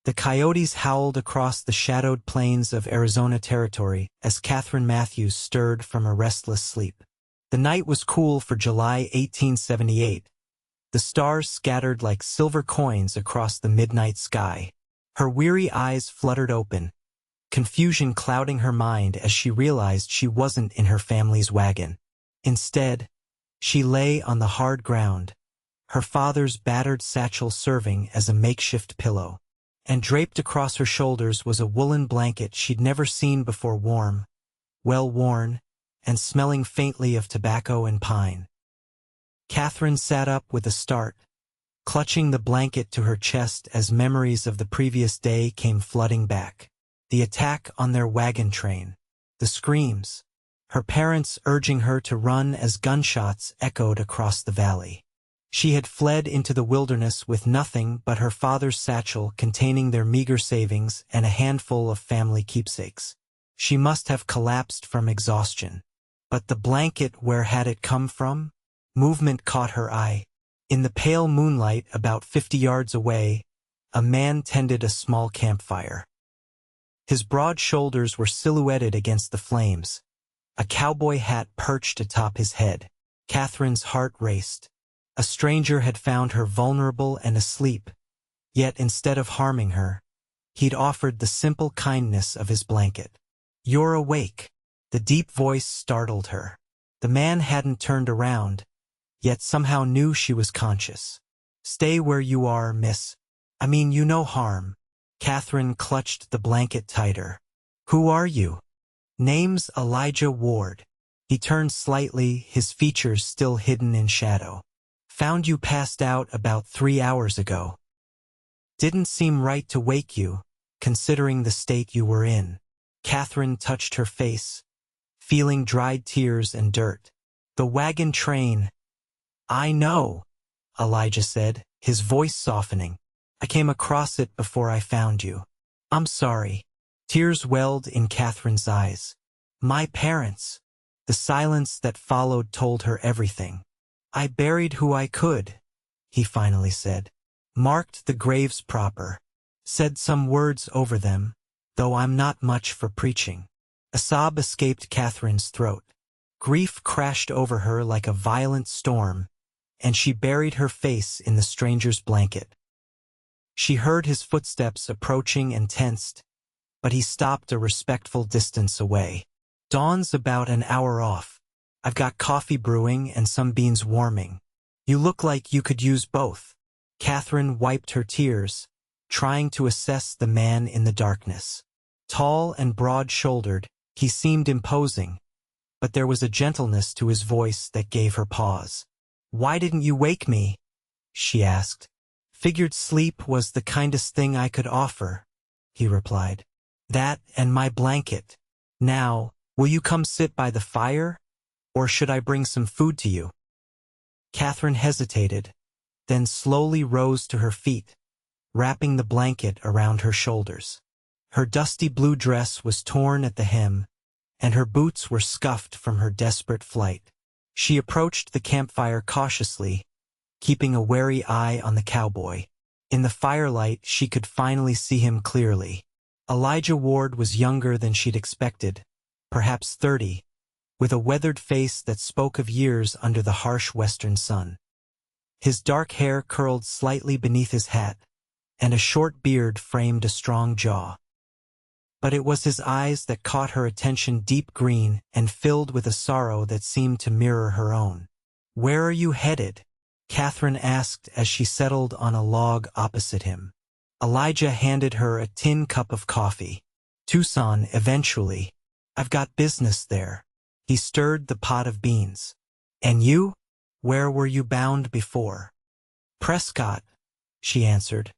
The coyotes howled across the shadowed plains of Arizona Territory as Katherine Matthews stirred from a restless sleep. The night was cool for July 1878. The stars scattered like silver coins across the midnight sky. Her weary eyes fluttered open, confusion clouding her mind as she realized she wasn't in her family's wagon. Instead, she lay on the hard ground, her father's battered satchel serving as a makeshift pillow. And draped across her shoulders was a woolen blanket she'd never seen before, warm, well-worn, and smelling faintly of tobacco and pine. Katherine sat up with a start, clutching the blanket to her chest as memories of the previous day came flooding back. The attack on their wagon train, the screams, her parents urging her to run as gunshots echoed across the valley. She had fled into the wilderness with nothing but her father's satchel containing their meager savings and a handful of family keepsakes. She must have collapsed from exhaustion. But the blanket, where had it come from? Movement caught her eye. In the pale moonlight about 50 yards away, a man tended a small campfire. His broad shoulders were silhouetted against the flames, a cowboy hat perched atop his head. Katherine's heart raced. A stranger had found her vulnerable and asleep, yet instead of harming her, he'd offered the simple kindness of his blanket. "You're awake." The deep voice startled her. The man hadn't turned around, yet somehow knew she was conscious. "Stay where you are, miss. I mean you no harm." Katherine clutched the blanket tighter. "Who are you?" "Name's Elijah Ward." He turned slightly, his features still hidden in shadow. "Found you passed out about 3 hours ago. Didn't seem right to wake you, considering the state you were in." Katherine touched her face, feeling dried tears and dirt. "The wagon train." "I know," Elijah said, his voice softening. "I came across it before I found you. I'm sorry." Tears welled in Katherine's eyes. "My parents." The silence that followed told her everything. "I buried who I could," he finally said. "Marked the graves proper. Said some words over them, though I'm not much for preaching." A sob escaped Katherine's throat. Grief crashed over her like a violent storm, and she buried her face in the stranger's blanket. She heard his footsteps approaching and tensed, but he stopped a respectful distance away. "Dawn's about an hour off. I've got coffee brewing and some beans warming. You look like you could use both." Katherine wiped her tears, trying to assess the man in the darkness. Tall and broad-shouldered, he seemed imposing, but there was a gentleness to his voice that gave her pause. "Why didn't you wake me?" she asked. "Figured sleep was the kindest thing I could offer," he replied. "That and my blanket. Now, will you come sit by the fire? Or should I bring some food to you?" Katherine hesitated, then slowly rose to her feet, wrapping the blanket around her shoulders. Her dusty blue dress was torn at the hem, and her boots were scuffed from her desperate flight. She approached the campfire cautiously, keeping a wary eye on the cowboy. In the firelight, she could finally see him clearly. Elijah Ward was younger than she'd expected, perhaps 30, with a weathered face that spoke of years under the harsh western sun. His dark hair curled slightly beneath his hat, and a short beard framed a strong jaw. But it was his eyes that caught her attention, deep green and filled with a sorrow that seemed to mirror her own. "Where are you headed?" Katherine asked as she settled on a log opposite him. Elijah handed her a tin cup of coffee. "Tucson, eventually. I've got business there." He stirred the pot of beans. "And you? Where were you bound before?" "Prescott," she answered,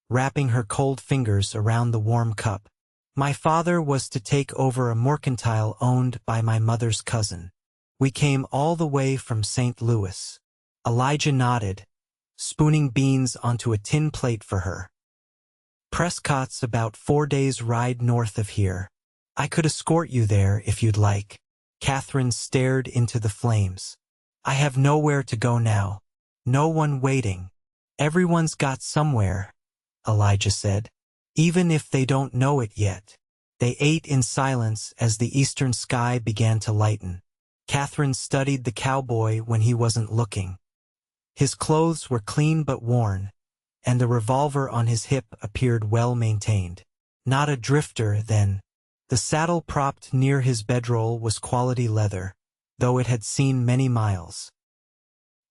wrapping her cold fingers around the warm cup. "My father was to take over a mercantile owned by my mother's cousin. We came all the way from St. Louis." Elijah nodded, spooning beans onto a tin plate for her. "Prescott's about 4 days' ride north of here. I could escort you there if you'd like." Katherine stared into the flames. "I have nowhere to go now. No one waiting." "Everyone's got somewhere," Elijah said. even if they don't know it yet. They ate in silence as the eastern sky began to lighten. Katherine studied the cowboy when he wasn't looking. His clothes were clean but worn, and the revolver on his hip appeared well maintained. Not a drifter, then. The saddle propped near his bedroll was quality leather, though it had seen many miles.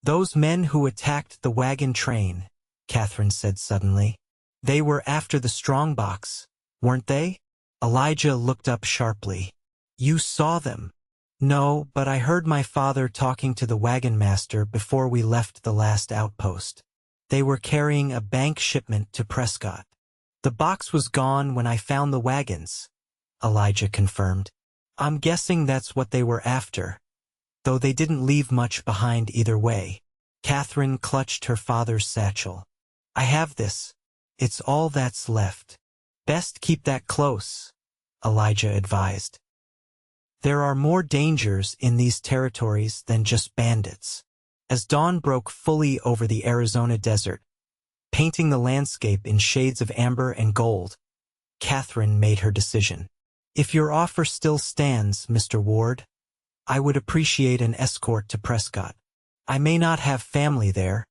"Those men who attacked the wagon train," Katherine said suddenly. "They were after the strongbox, weren't they?" Elijah looked up sharply. "You saw them?" "No, but I heard my father talking to the wagon master before we left the last outpost. They were carrying a bank shipment to Prescott." "The box was gone when I found the wagons," Elijah confirmed. "I'm guessing that's what they were after, though they didn't leave much behind either way." Katherine clutched her father's satchel. "I have this. It's all that's left." "Best keep that close," Elijah advised. "There are more dangers in these territories than just bandits." As dawn broke fully over the Arizona desert, painting the landscape in shades of amber and gold, Katherine made her decision. "If your offer still stands, Mr. Ward, I would appreciate an escort to Prescott. I may not have family there,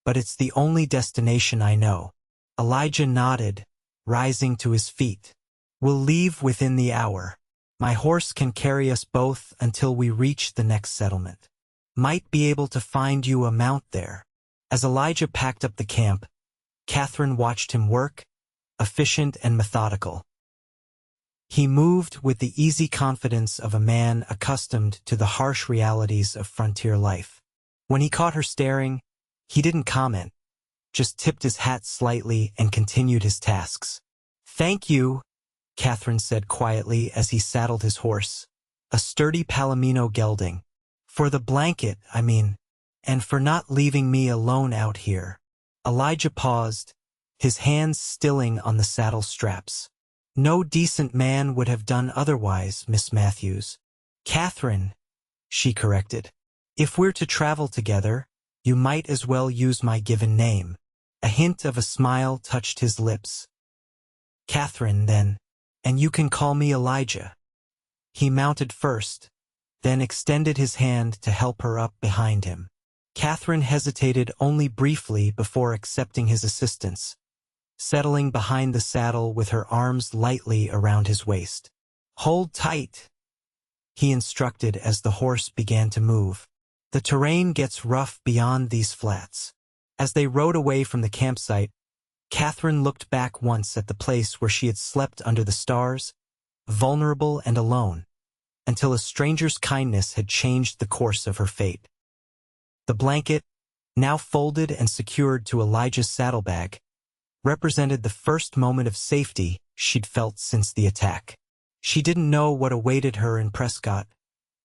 but it's the only destination I know." Elijah nodded, rising to his feet. "We'll leave within the hour. My horse can carry us both until we reach the next settlement. Might be able to find you a mount there." As Elijah packed up the camp, Katherine watched him work, efficient and methodical. He moved with the easy confidence of a man accustomed to the harsh realities of frontier life. When he caught her staring, he didn't comment, just tipped his hat slightly and continued his tasks. "Thank you," Katherine said quietly as he saddled his horse, a sturdy Palomino gelding. "For the blanket, I mean, and for not leaving me alone out here." Elijah paused, his hands stilling on the saddle straps. "No decent man would have done otherwise, Miss Matthews." "Katherine," she corrected. "If we're to travel together, you might as well use my given name." A hint of a smile touched his lips. "Katherine, then, and you can call me Elijah." He mounted first, then extended his hand to help her up behind him. Katherine hesitated only briefly before accepting his assistance, settling behind the saddle with her arms lightly around his waist. "Hold tight," he instructed as the horse began to move. "The terrain gets rough beyond these flats." As they rode away from the campsite, Katherine looked back once at the place where she had slept under the stars, vulnerable and alone, until a stranger's kindness had changed the course of her fate. The blanket, now folded and secured to Elijah's saddlebag, represented the first moment of safety she'd felt since the attack. She didn't know what awaited her in Prescott,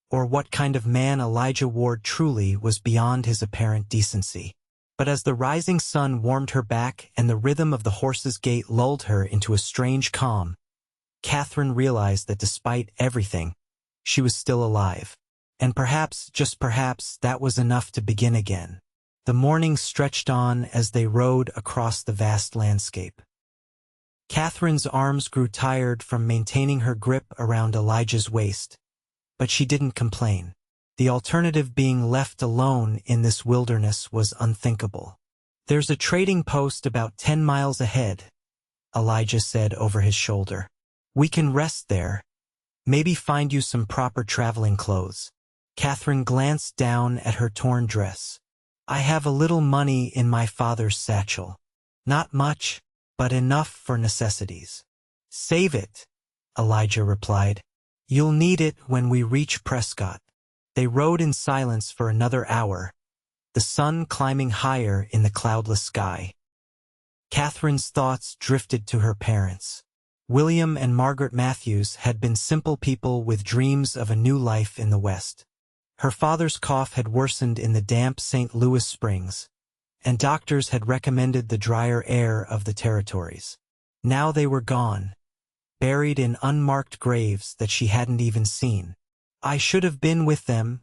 or what kind of man Elijah Ward truly was beyond his apparent decency. But as the rising sun warmed her back and the rhythm of the horse's gait lulled her into a strange calm, Katherine realized that despite everything, she was still alive. And perhaps, just perhaps, that was enough to begin again. The morning stretched on as they rode across the vast landscape. Katherine's arms grew tired from maintaining her grip around Elijah's waist, but she didn't complain. The alternative, being left alone in this wilderness, was unthinkable. "There's a trading post about 10 miles ahead," Elijah said over his shoulder. "We can rest there, maybe find you some proper traveling clothes." Katherine glanced down at her torn dress. "I have a little money in my father's satchel. Not much, but enough for necessities." "Save it," Elijah replied. "You'll need it when we reach Prescott." They rode in silence for another hour, the sun climbing higher in the cloudless sky. Katherine's thoughts drifted to her parents. William and Margaret Matthews had been simple people with dreams of a new life in the West. Her father's cough had worsened in the damp St. Louis springs, and doctors had recommended the drier air of the territories. Now they were gone, buried in unmarked graves that she hadn't even seen. "I should have been with them,"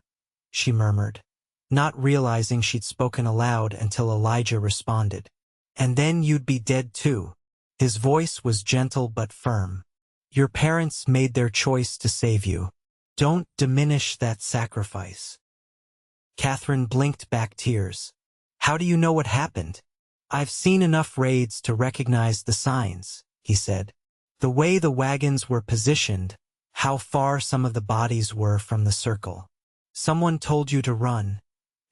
she murmured, not realizing she'd spoken aloud until Elijah responded. "And then you'd be dead too." His voice was gentle but firm. Your parents made their choice to save you. Don't diminish that sacrifice. Katherine blinked back tears. How do you know what happened? I've seen enough raids to recognize the signs, he said. The way the wagons were positioned, how far some of the bodies were from the circle. Someone told you to run,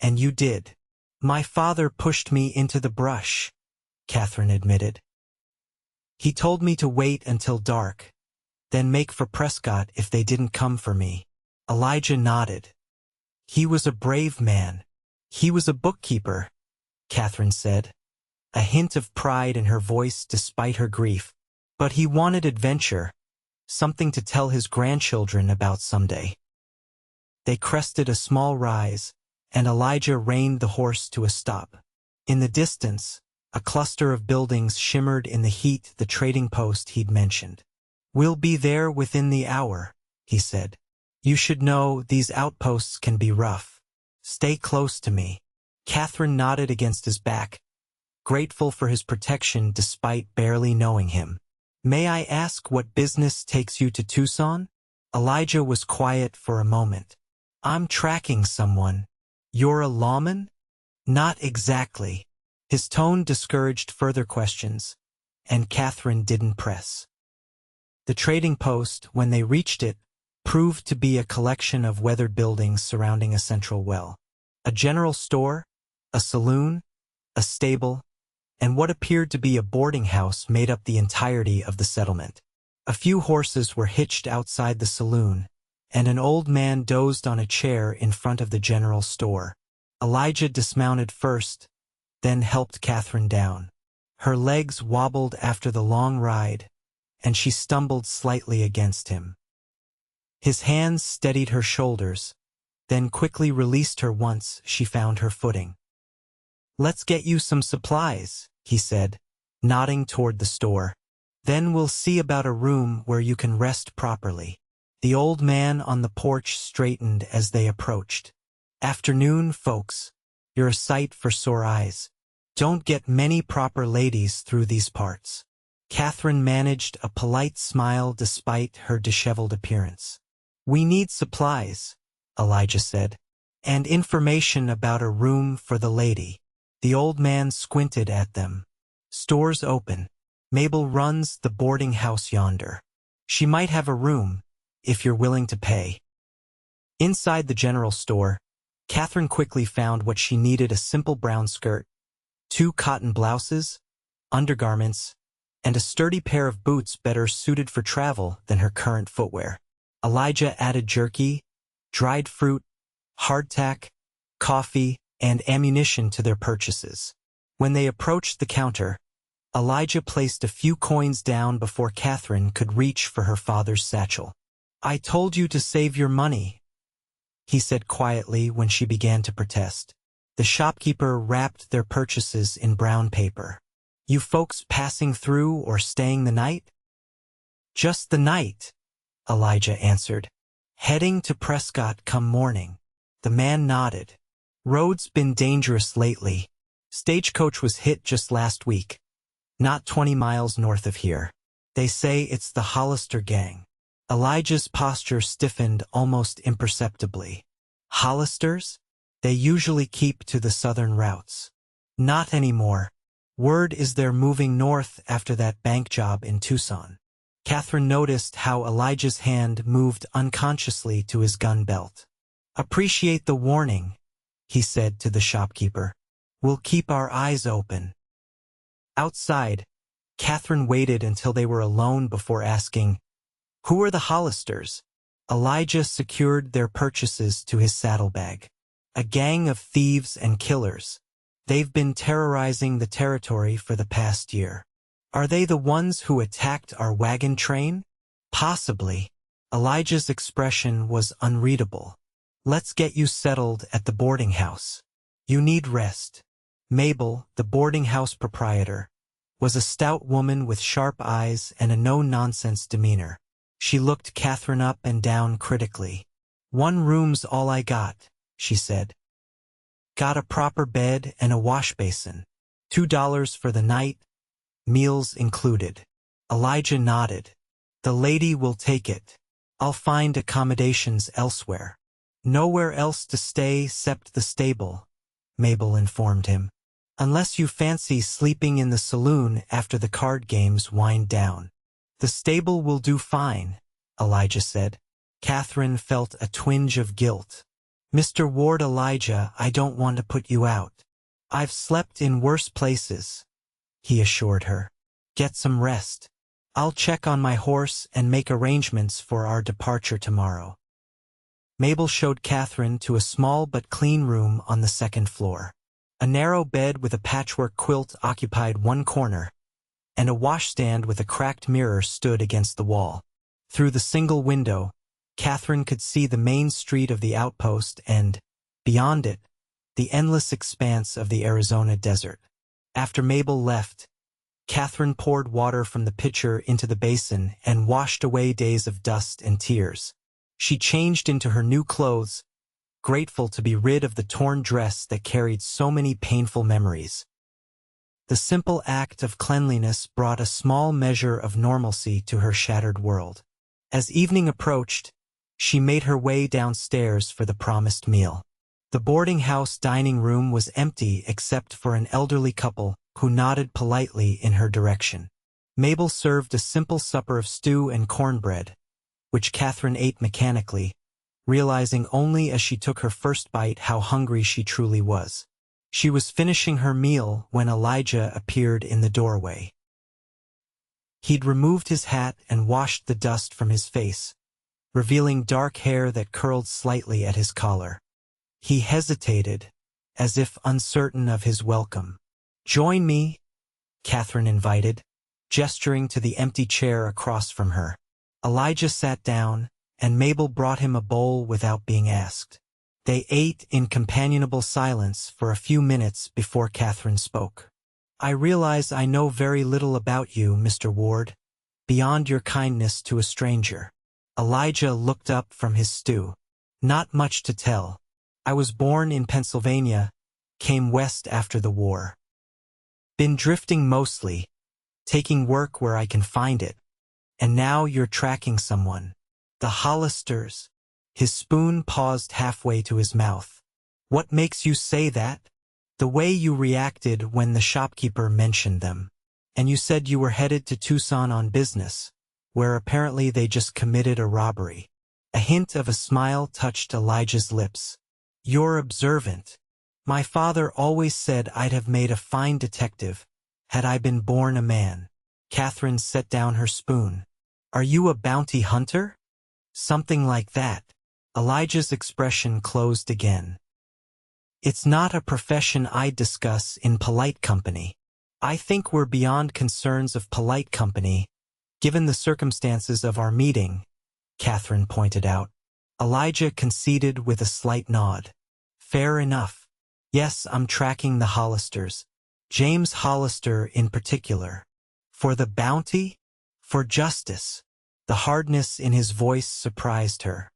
and you did. My father pushed me into the brush, Katherine admitted. He told me to wait until dark, then make for Prescott if they didn't come for me. Elijah nodded. He was a brave man. He was a bookkeeper, Katherine said, a hint of pride in her voice despite her grief. But he wanted adventure, something to tell his grandchildren about someday. They crested a small rise, and Elijah reined the horse to a stop. In the distance, a cluster of buildings shimmered in the heat, the trading post he'd mentioned. We'll be there within the hour, he said. You should know these outposts can be rough. Stay close to me. Katherine nodded against his back, grateful for his protection despite barely knowing him. May I ask what business takes you to Tucson? Elijah was quiet for a moment. I'm tracking someone. You're a lawman? Not exactly. His tone discouraged further questions, and Katherine didn't press. The trading post, when they reached it, proved to be a collection of weathered buildings surrounding a central well. A general store, a saloon, a stable, and what appeared to be a boarding house made up the entirety of the settlement. A few horses were hitched outside the saloon, and an old man dozed on a chair in front of the general store. Elijah dismounted first, then helped Katherine down. Her legs wobbled after the long ride, and she stumbled slightly against him. His hands steadied her shoulders, then quickly released her once she found her footing. Let's get you some supplies, he said, nodding toward the store. Then we'll see about a room where you can rest properly. The old man on the porch straightened as they approached. Afternoon, folks. You're a sight for sore eyes. Don't get many proper ladies through these parts. Katherine managed a polite smile despite her disheveled appearance. We need supplies, Elijah said, and information about a room for the lady. The old man squinted at them. Store's open. Mabel runs the boarding house yonder. She might have a room, if you're willing to pay. Inside the general store, Katherine quickly found what she needed: a simple brown skirt, 2 cotton blouses, undergarments, and a sturdy pair of boots better suited for travel than her current footwear. Elijah added jerky, dried fruit, hardtack, coffee, and ammunition to their purchases. When they approached the counter, Elijah placed a few coins down before Katherine could reach for her father's satchel. I told you to save your money, he said quietly when she began to protest. The shopkeeper wrapped their purchases in brown paper. You folks passing through or staying the night? Just the night, Elijah answered. Heading to Prescott come morning. The man nodded. Road's been dangerous lately. Stagecoach was hit just last week. Not 20 miles north of here. They say it's the Hollister gang. Elijah's posture stiffened almost imperceptibly. Hollisters? They usually keep to the southern routes. Not anymore. Word is they're moving north after that bank job in Tucson. Katherine noticed how Elijah's hand moved unconsciously to his gun belt. Appreciate the warning, he said to the shopkeeper. We'll keep our eyes open. Outside, Katherine waited until they were alone before asking, Who are the Hollisters? Elijah secured their purchases to his saddlebag. A gang of thieves and killers. They've been terrorizing the territory for the past year. Are they the ones who attacked our wagon train? Possibly. Elijah's expression was unreadable. Let's get you settled at the boarding house. You need rest. Mabel, the boarding house proprietor, was a stout woman with sharp eyes and a no-nonsense demeanor. She looked Katherine up and down critically. 1 room's all I got, she said. Got a proper bed and a wash basin. $2 for the night, meals included. Elijah nodded. The lady will take it. I'll find accommodations elsewhere. Nowhere else to stay except the stable, Mabel informed him. Unless you fancy sleeping in the saloon after the card games wind down. The stable will do fine, Elijah said. Katherine felt a twinge of guilt. Mr. Ward, Elijah, I don't want to put you out. I've slept in worse places, he assured her. Get some rest. I'll check on my horse and make arrangements for our departure tomorrow. Mabel showed Katherine to a small but clean room on the second floor. A narrow bed with a patchwork quilt occupied one corner, and a washstand with a cracked mirror stood against the wall. Through the single window, Katherine could see the main street of the outpost and, beyond it, the endless expanse of the Arizona desert. After Mabel left, Katherine poured water from the pitcher into the basin and washed away days of dust and tears. She changed into her new clothes, grateful to be rid of the torn dress that carried so many painful memories. The simple act of cleanliness brought a small measure of normalcy to her shattered world. As evening approached, she made her way downstairs for the promised meal. The boarding house dining room was empty except for an elderly couple who nodded politely in her direction. Mabel served a simple supper of stew and cornbread, which Katherine ate mechanically, realizing only as she took her first bite how hungry she truly was. She was finishing her meal when Elijah appeared in the doorway. He'd removed his hat and washed the dust from his face, revealing dark hair that curled slightly at his collar. He hesitated, as if uncertain of his welcome. "Join me," Katherine invited, gesturing to the empty chair across from her. Elijah sat down, and Mabel brought him a bowl without being asked. They ate in companionable silence for a few minutes before Katherine spoke. "I realize I know very little about you, Mr. Ward, beyond your kindness to a stranger." Elijah looked up from his stew. "Not much to tell. I was born in Pennsylvania, came west after the war. Been drifting mostly, taking work where I can find it. And now you're tracking someone. The Hollisters." His spoon paused halfway to his mouth. "What makes you say that?" "The way you reacted when the shopkeeper mentioned them. And you said you were headed to Tucson on business, where apparently they just committed a robbery." A hint of a smile touched Elijah's lips. "You're observant. My father always said I'd have made a fine detective, had I been born a man." Katherine set down her spoon. "Are you a bounty hunter?" "Something like that." Elijah's expression closed again. "It's not a profession I'd discuss in polite company. I think we're beyond concerns of polite company, given the circumstances of our meeting," Katherine pointed out. Elijah conceded with a slight nod. "Fair enough. Yes, I'm tracking the Hollisters. James Hollister in particular. For the bounty? For justice." The hardness in his voice surprised her.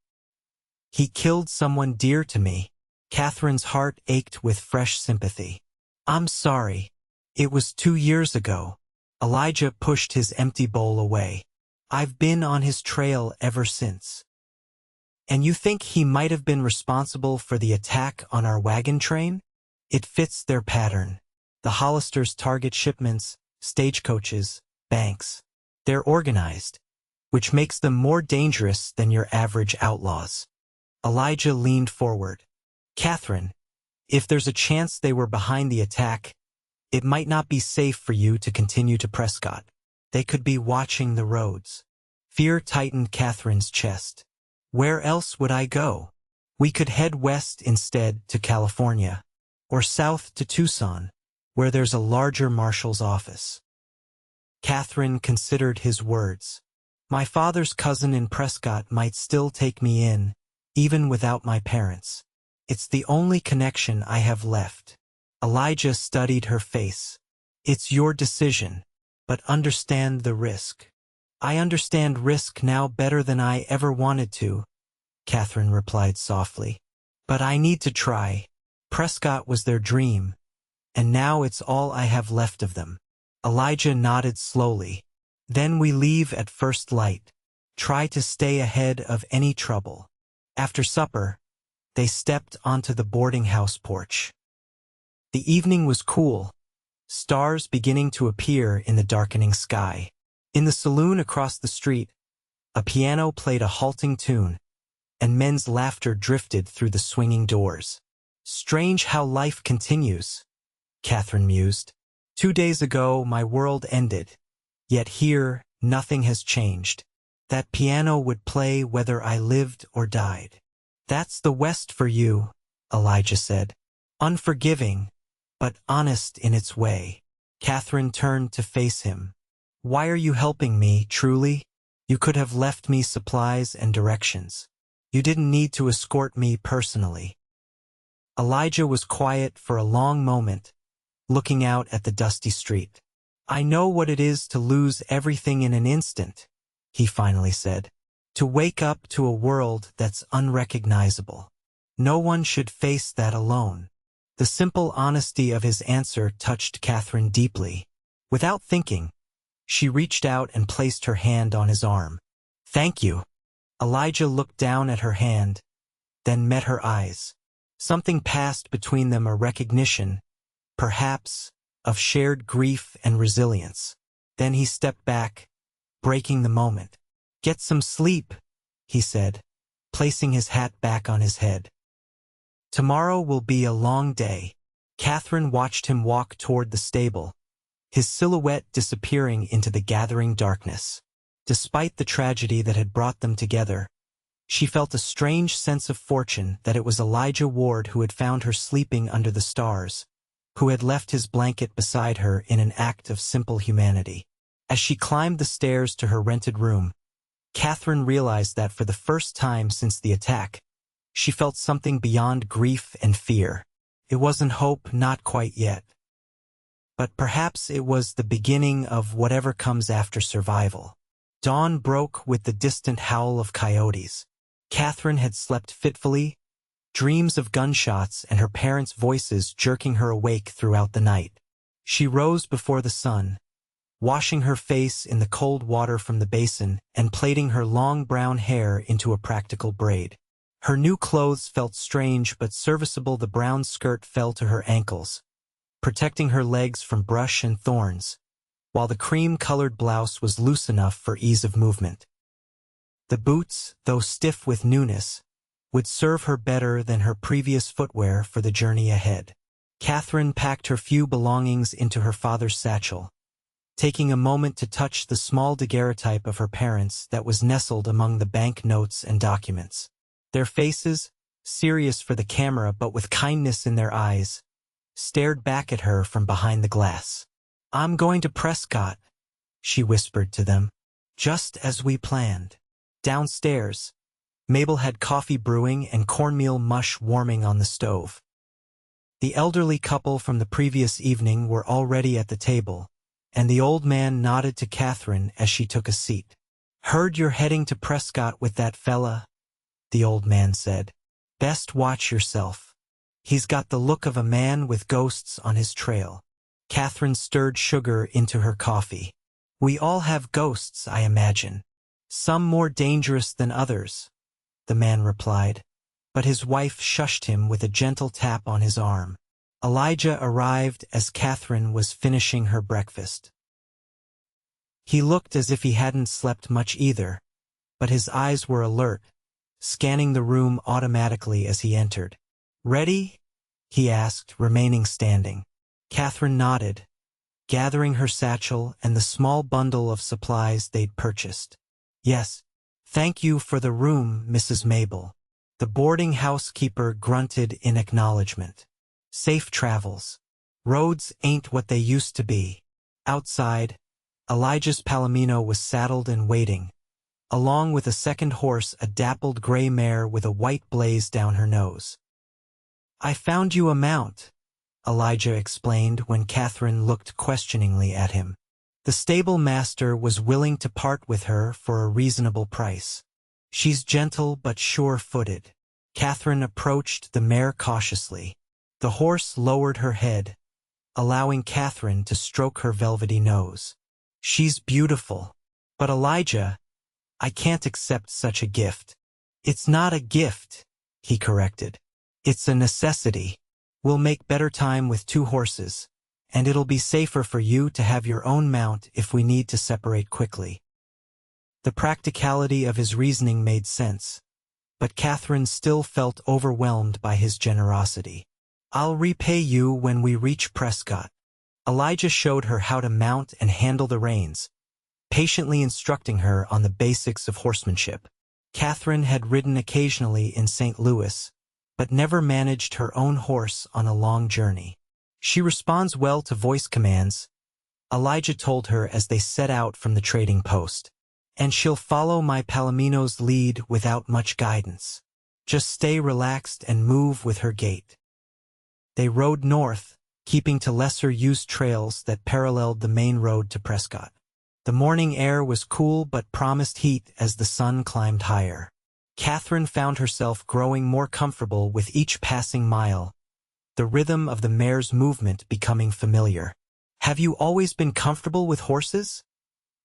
"He killed someone dear to me." Katherine's heart ached with fresh sympathy. "I'm sorry. It was 2 years ago." Elijah pushed his empty bowl away. "I've been on his trail ever since." "And you think he might have been responsible for the attack on our wagon train?" "It fits their pattern. The Hollisters target shipments, stagecoaches, banks. They're organized, which makes them more dangerous than your average outlaws." Elijah leaned forward. "Katherine, if there's a chance they were behind the attack, it might not be safe for you to continue to Prescott. They could be watching the roads." Fear tightened Katherine's chest. "Where else would I go? We could head west instead to California, or south to Tucson, where there's a larger marshal's office." Katherine considered his words. "My father's cousin in Prescott might still take me in, even without my parents. It's the only connection I have left." Elijah studied her face. "It's your decision, but understand the risk." "I understand risk now better than I ever wanted to," Katherine replied softly. "But I need to try. Prescott was their dream, and now it's all I have left of them." Elijah nodded slowly. Then we leave at first light. Try to stay ahead of any trouble. After supper, they stepped onto the boarding house porch. The evening was cool, stars beginning to appear in the darkening sky. In the saloon across the street, a piano played a halting tune, and men's laughter drifted through the swinging doors. Strange how life continues, Katherine mused. 2 days ago, my world ended, yet here, nothing has changed. That piano would play whether I lived or died. That's the West for you, Elijah said. Unforgiving, but honest in its way. Katherine turned to face him. Why are you helping me, truly? You could have left me supplies and directions. You didn't need to escort me personally. Elijah was quiet for a long moment, looking out at the dusty street. I know what it is to lose everything in an instant, he finally said. To wake up to a world that's unrecognizable. No one should face that alone. The simple honesty of his answer touched Katherine deeply. Without thinking, she reached out and placed her hand on his arm. Thank you. Elijah looked down at her hand, then met her eyes. Something passed between them, a recognition, perhaps, of shared grief and resilience. Then he stepped back, breaking the moment. Get some sleep, he said, placing his hat back on his head. Tomorrow will be a long day. Katherine watched him walk toward the stable, his silhouette disappearing into the gathering darkness. Despite the tragedy that had brought them together, she felt a strange sense of fortune that it was Elijah Ward who had found her sleeping under the stars, who had left his blanket beside her in an act of simple humanity. As she climbed the stairs to her rented room, Katherine realized that for the first time since the attack, she felt something beyond grief and fear. It wasn't hope, not quite yet. But perhaps it was the beginning of whatever comes after survival. Dawn broke with the distant howl of coyotes. Katherine had slept fitfully, dreams of gunshots and her parents' voices jerking her awake throughout the night. She rose before the sun, washing her face in the cold water from the basin and plaiting her long brown hair into a practical braid. Her new clothes felt strange but serviceable. The brown skirt fell to her ankles, protecting her legs from brush and thorns, while the cream-colored blouse was loose enough for ease of movement. The boots, though stiff with newness, would serve her better than her previous footwear for the journey ahead. Katherine packed her few belongings into her father's satchel, taking a moment to touch the small daguerreotype of her parents that was nestled among the bank notes and documents. Their faces, serious for the camera but with kindness in their eyes, stared back at her from behind the glass. I'm going to Prescott, she whispered to them, just as we planned. Downstairs, Mabel had coffee brewing and cornmeal mush warming on the stove. The elderly couple from the previous evening were already at the table, and the old man nodded to Katherine as she took a seat. Heard you're heading to Prescott with that fella, the old man said. Best watch yourself. He's got the look of a man with ghosts on his trail. Katherine stirred sugar into her coffee. We all have ghosts, I imagine. Some more dangerous than others, the man replied, but his wife shushed him with a gentle tap on his arm. Elijah arrived as Katherine was finishing her breakfast. He looked as if he hadn't slept much either, but his eyes were alert, scanning the room automatically as he entered. Ready? He asked, remaining standing. Katherine nodded, gathering her satchel and the small bundle of supplies they'd purchased. Yes, thank you for the room, Mrs. Mabel. The boarding housekeeper grunted in acknowledgement. Safe travels. Roads ain't what they used to be. Outside, Elijah's Palomino was saddled and waiting, along with a second horse, a dappled gray mare with a white blaze down her nose. I found you a mount, Elijah explained when Katherine looked questioningly at him. The stable master was willing to part with her for a reasonable price. She's gentle but sure-footed. Katherine approached the mare cautiously. The horse lowered her head, allowing Katherine to stroke her velvety nose. "She's beautiful. But Elijah, I can't accept such a gift." "It's not a gift," he corrected. "It's a necessity. We'll make better time with 2 horses, and it'll be safer for you to have your own mount if we need to separate quickly." The practicality of his reasoning made sense, but Katherine still felt overwhelmed by his generosity. "I'll repay you when we reach Prescott." Elijah showed her how to mount and handle the reins, patiently instructing her on the basics of horsemanship. Katherine had ridden occasionally in St. Louis, but never managed her own horse on a long journey. "She responds well to voice commands," Elijah told her as they set out from the trading post. "And she'll follow my Palomino's lead without much guidance. Just stay relaxed and move with her gait." They rode north, keeping to lesser-used trails that paralleled the main road to Prescott. The morning air was cool but promised heat as the sun climbed higher. Katherine found herself growing more comfortable with each passing mile, the rhythm of the mare's movement becoming familiar. "Have you always been comfortable with horses?"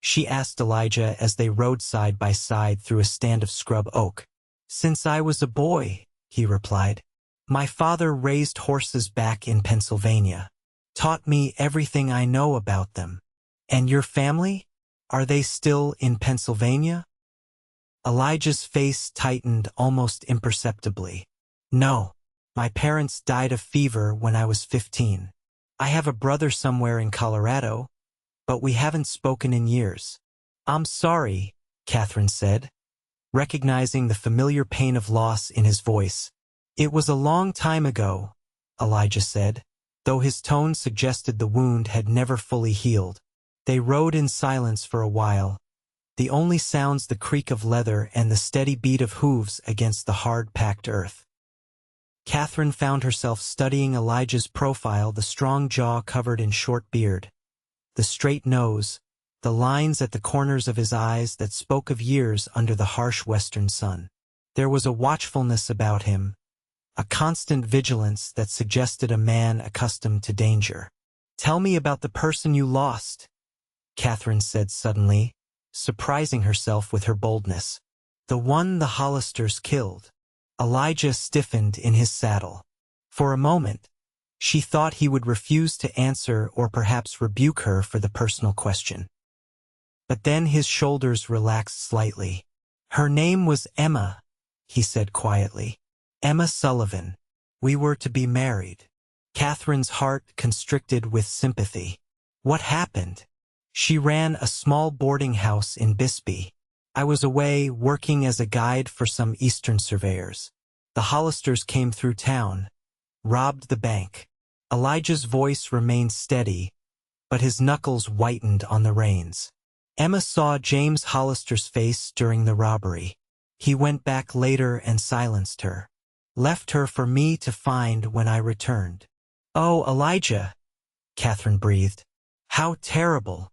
she asked Elijah as they rode side by side through a stand of scrub oak. "Since I was a boy," he replied. "My father raised horses back in Pennsylvania. Taught me everything I know about them." "And your family? Are they still in Pennsylvania?" Elijah's face tightened almost imperceptibly. "No. My parents died of fever when I was 15. I have a brother somewhere in Colorado, but we haven't spoken in years." "I'm sorry," Katherine said, recognizing the familiar pain of loss in his voice. "It was a long time ago," Elijah said, though his tone suggested the wound had never fully healed. They rode in silence for a while, the only sounds the creak of leather and the steady beat of hooves against the hard-packed earth. Katherine found herself studying Elijah's profile, the strong jaw covered in short beard, the straight nose, the lines at the corners of his eyes that spoke of years under the harsh western sun. There was a watchfulness about him, a constant vigilance that suggested a man accustomed to danger. "Tell me about the person you lost," Katherine said suddenly, surprising herself with her boldness. "The one the Hollisters killed." Elijah stiffened in his saddle. For a moment, she thought he would refuse to answer or perhaps rebuke her for the personal question. But then his shoulders relaxed slightly. "Her name was Emma," he said quietly. "Emma Sullivan. We were to be married." Katherine's heart constricted with sympathy. "What happened?" "She ran a small boarding house in Bisbee. I was away working as a guide for some Eastern surveyors. The Hollisters came through town, robbed the bank." Elijah's voice remained steady, but his knuckles whitened on the reins. "Emma saw James Hollister's face during the robbery. He went back later and silenced her. Left her for me to find when I returned." "Oh, Elijah," Katherine breathed. "How terrible."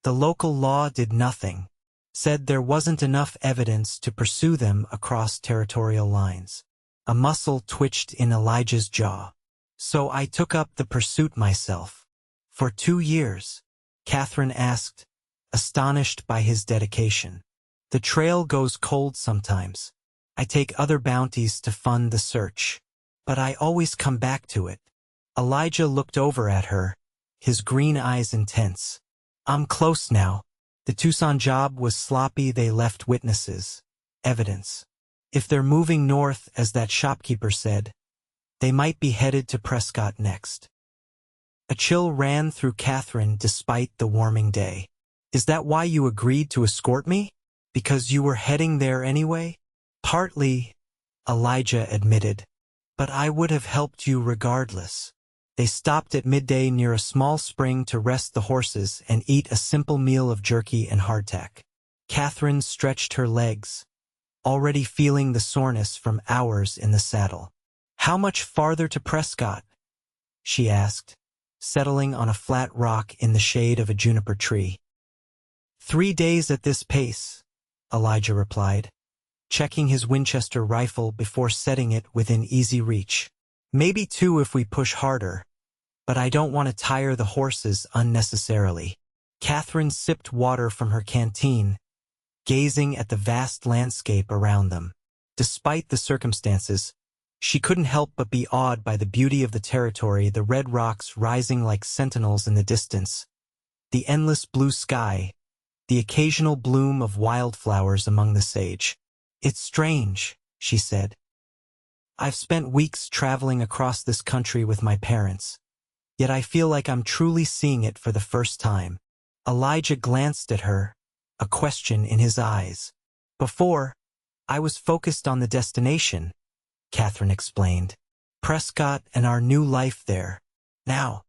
"The local law did nothing. Said there wasn't enough evidence to pursue them across territorial lines." A muscle twitched in Elijah's jaw. "So I took up the pursuit myself." "For 2 years?" Katherine asked, astonished by his dedication. "The trail goes cold sometimes. I take other bounties to fund the search. But I always come back to it." Elijah looked over at her, his green eyes intense. "I'm close now. The Tucson job was sloppy. They left witnesses, evidence. If they're moving north, as that shopkeeper said, they might be headed to Prescott next." A chill ran through Katherine despite the warming day. "Is that why you agreed to escort me? Because you were heading there anyway?" "Partly," Elijah admitted. "But I would have helped you regardless." They stopped at midday near a small spring to rest the horses and eat a simple meal of jerky and hardtack. Katherine stretched her legs, already feeling the soreness from hours in the saddle. "How much farther to Prescott?" she asked, settling on a flat rock in the shade of a juniper tree. 3 days at this pace," Elijah replied, checking his Winchester rifle before setting it within easy reach. "Maybe 2 if we push harder, but I don't want to tire the horses unnecessarily. Katherine sipped water from her canteen, gazing at the vast landscape around them. Despite the circumstances, she couldn't help but be awed by the beauty of the territory, the red rocks rising like sentinels in the distance, the endless blue sky, the occasional bloom of wildflowers among the sage. "It's strange," she said. "I've spent weeks traveling across this country with my parents, yet I feel like I'm truly seeing it for the first time." Elijah glanced at her, a question in his eyes. "Before, I was focused on the destination," Katherine explained. "Prescott and our new life there. Now,"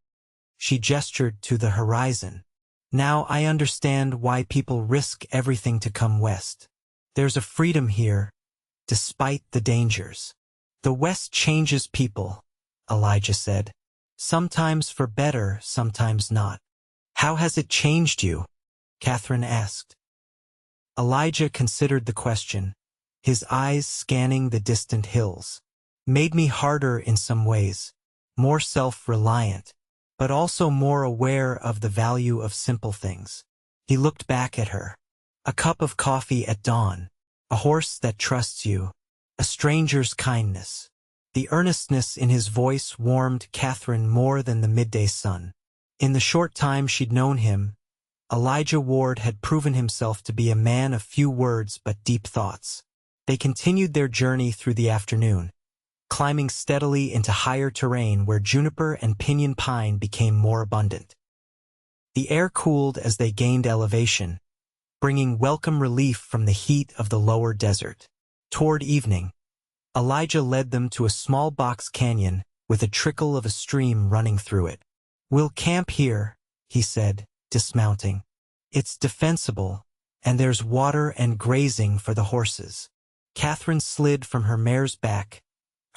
she gestured to the horizon, "now I understand why people risk everything to come west. There's a freedom here, despite the dangers." "The West changes people," Elijah said. "Sometimes for better, sometimes not." "How has it changed you?" Katherine asked. Elijah considered the question, his eyes scanning the distant hills. "Made me harder in some ways, more self-reliant, but also more aware of the value of simple things." He looked back at her. "A cup of coffee at dawn, a horse that trusts you, a stranger's kindness." The earnestness in his voice warmed Katherine more than the midday sun. In the short time she'd known him, Elijah Ward had proven himself to be a man of few words but deep thoughts. They continued their journey through the afternoon, climbing steadily into higher terrain where juniper and pinyon pine became more abundant. The air cooled as they gained elevation, bringing welcome relief from the heat of the lower desert. Toward evening, Elijah led them to a small box canyon with a trickle of a stream running through it. "We'll camp here," he said, dismounting. "It's defensible, and there's water and grazing for the horses." Katherine slid from her mare's back,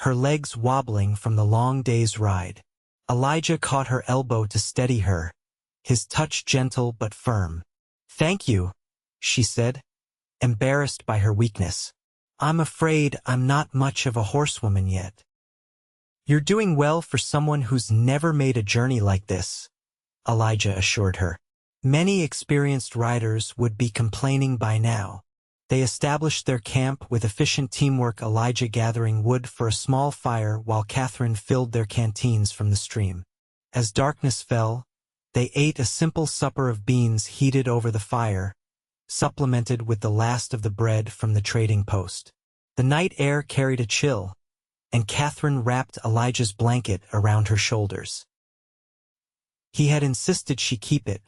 her legs wobbling from the long day's ride. Elijah caught her elbow to steady her, his touch gentle but firm. "Thank you," she said, embarrassed by her weakness. "I'm afraid I'm not much of a horsewoman yet." "You're doing well for someone who's never made a journey like this," Elijah assured her. "Many experienced riders would be complaining by now." They established their camp with efficient teamwork, Elijah gathering wood for a small fire while Katherine filled their canteens from the stream. As darkness fell, they ate a simple supper of beans heated over the fire, supplemented with the last of the bread from the trading post. The night air carried a chill, and Katherine wrapped Elijah's blanket around her shoulders. He had insisted she keep it,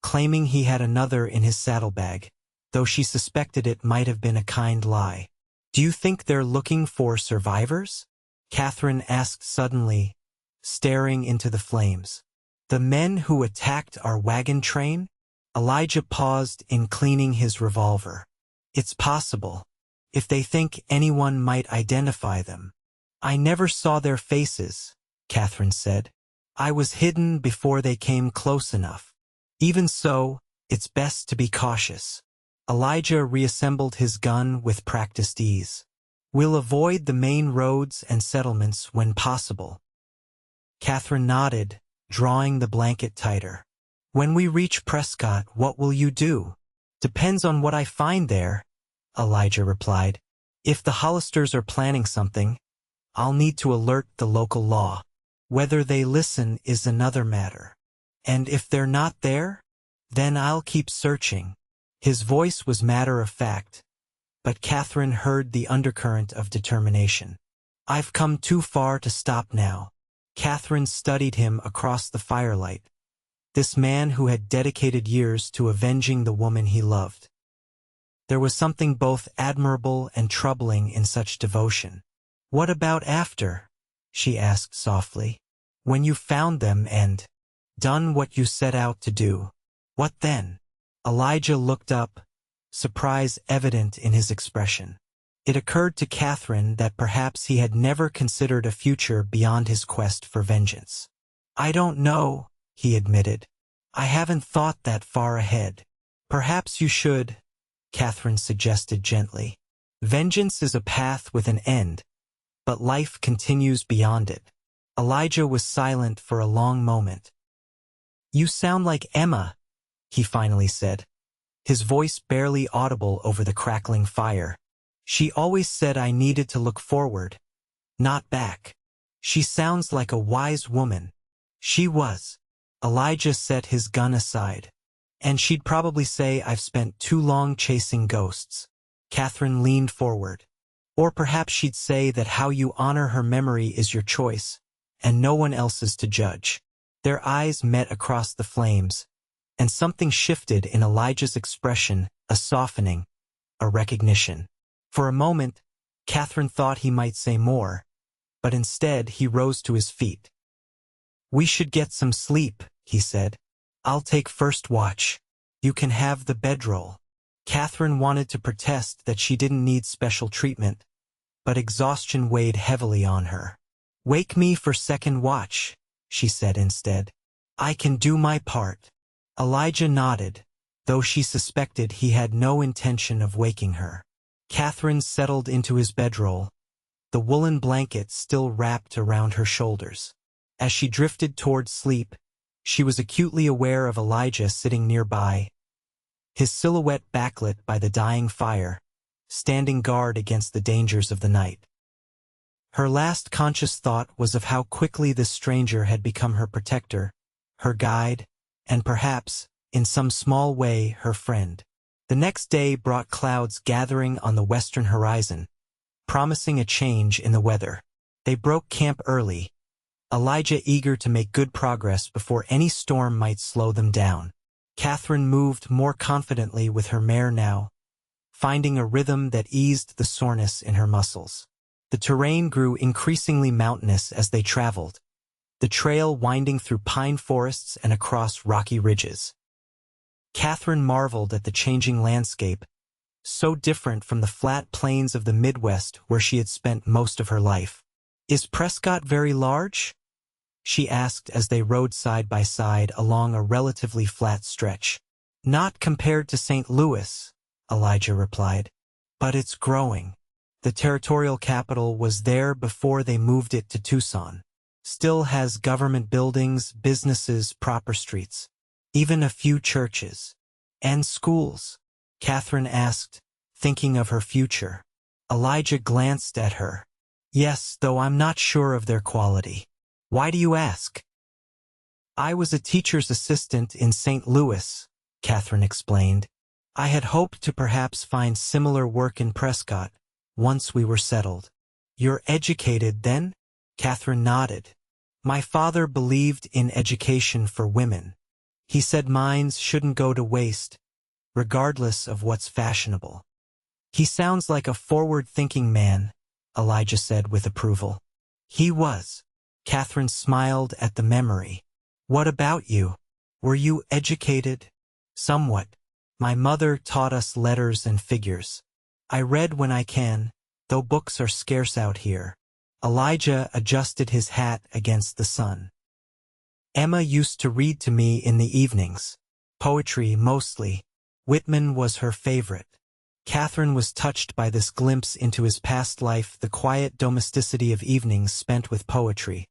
claiming he had another in his saddlebag, though she suspected it might have been a kind lie. "Do you think they're looking for survivors?" Katherine asked suddenly, staring into the flames. "The men who attacked our wagon train?" Elijah paused in cleaning his revolver. "It's possible, if they think anyone might identify them." "I never saw their faces," Katherine said. "I was hidden before they came close enough. Even so, it's best to be cautious." Elijah reassembled his gun with practiced ease. "We'll avoid the main roads and settlements when possible." Katherine nodded, drawing the blanket tighter. "When we reach Prescott, what will you do?" "Depends on what I find there," Elijah replied. "If the Hollisters are planning something, I'll need to alert the local law. Whether they listen is another matter. And if they're not there, then I'll keep searching." His voice was matter-of-fact, but Katherine heard the undercurrent of determination. "I've come too far to stop now." Katherine studied him across the firelight, this man who had dedicated years to avenging the woman he loved. There was something both admirable and troubling in such devotion. "What about after?" she asked softly. "When you've found them and done what you set out to do, what then?" Elijah looked up, surprise evident in his expression. It occurred to Katherine that perhaps he had never considered a future beyond his quest for vengeance. "I don't know," he admitted. "I haven't thought that far ahead." "Perhaps you should," Katherine suggested gently. "Vengeance is a path with an end, but life continues beyond it." Elijah was silent for a long moment. "You sound like Emma," he finally said, his voice barely audible over the crackling fire. "She always said I needed to look forward, not back. She sounds like a wise woman." She was. Elijah set his gun aside. "And she'd probably say I've spent too long chasing ghosts." Katherine leaned forward. "Or perhaps she'd say that how you honor her memory is your choice, and no one else's to judge." Their eyes met across the flames, and something shifted in Elijah's expression, a softening, a recognition. For a moment, Katherine thought he might say more, but instead he rose to his feet. "We should get some sleep," he said. "I'll take first watch. You can have the bedroll." Katherine wanted to protest that she didn't need special treatment, but exhaustion weighed heavily on her. "Wake me for second watch," she said instead. "I can do my part." Elijah nodded, though she suspected he had no intention of waking her. Katherine settled into his bedroll, the woolen blanket still wrapped around her shoulders. As she drifted toward sleep, she was acutely aware of Elijah sitting nearby, his silhouette backlit by the dying fire, standing guard against the dangers of the night. Her last conscious thought was of how quickly this stranger had become her protector, her guide, and perhaps, in some small way, her friend. The next day brought clouds gathering on the western horizon, promising a change in the weather. They broke camp early, Elijah eager to make good progress before any storm might slow them down. Katherine moved more confidently with her mare now, finding a rhythm that eased the soreness in her muscles. The terrain grew increasingly mountainous as they traveled, the trail winding through pine forests and across rocky ridges. Katherine marveled at the changing landscape, so different from the flat plains of the Midwest where she had spent most of her life. "Is Prescott very large?" she asked as they rode side by side along a relatively flat stretch. "Not compared to St. Louis," Elijah replied, "but it's growing." The territorial capital was there before they moved it to Tucson. Still has government buildings, businesses, proper streets, even a few churches. "And schools?" Katherine asked, thinking of her future. Elijah glanced at her. "Yes, though I'm not sure of their quality." "Why do you ask?" "I was a teacher's assistant in St. Louis," Katherine explained. "I had hoped to perhaps find similar work in Prescott, once we were settled." "You're educated, then?" Katherine nodded. "My father believed in education for women. He said minds shouldn't go to waste, regardless of what's fashionable." "He sounds like a forward-thinking man," Elijah said with approval. He was. Katherine smiled at the memory. "What about you? Were you educated?" "Somewhat. My mother taught us letters and figures. I read when I can, though books are scarce out here." Elijah adjusted his hat against the sun. "Emma used to read to me in the evenings. Poetry, mostly. Whitman was her favorite." Katherine was touched by this glimpse into his past life, the quiet domesticity of evenings spent with poetry,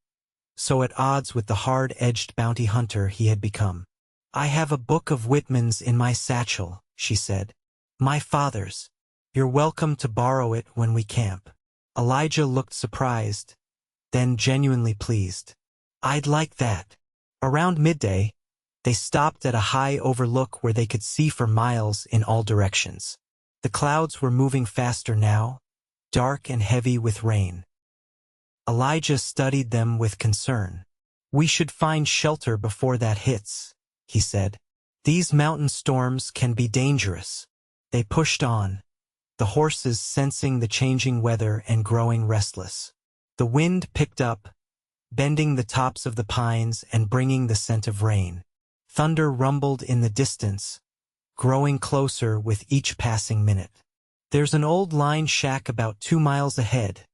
so at odds with the hard-edged bounty hunter he had become. "I have a book of Whitman's in my satchel," she said. "My father's. You're welcome to borrow it when we camp." Elijah looked surprised, then genuinely pleased. "I'd like that." Around midday, they stopped at a high overlook where they could see for miles in all directions. The clouds were moving faster now, dark and heavy with rain. Elijah studied them with concern. "We should find shelter before that hits," he said. "These mountain storms can be dangerous." They pushed on, the horses sensing the changing weather and growing restless. The wind picked up, bending the tops of the pines and bringing the scent of rain. Thunder rumbled in the distance, growing closer with each passing minute. "There's an old line shack about 2 miles ahead,"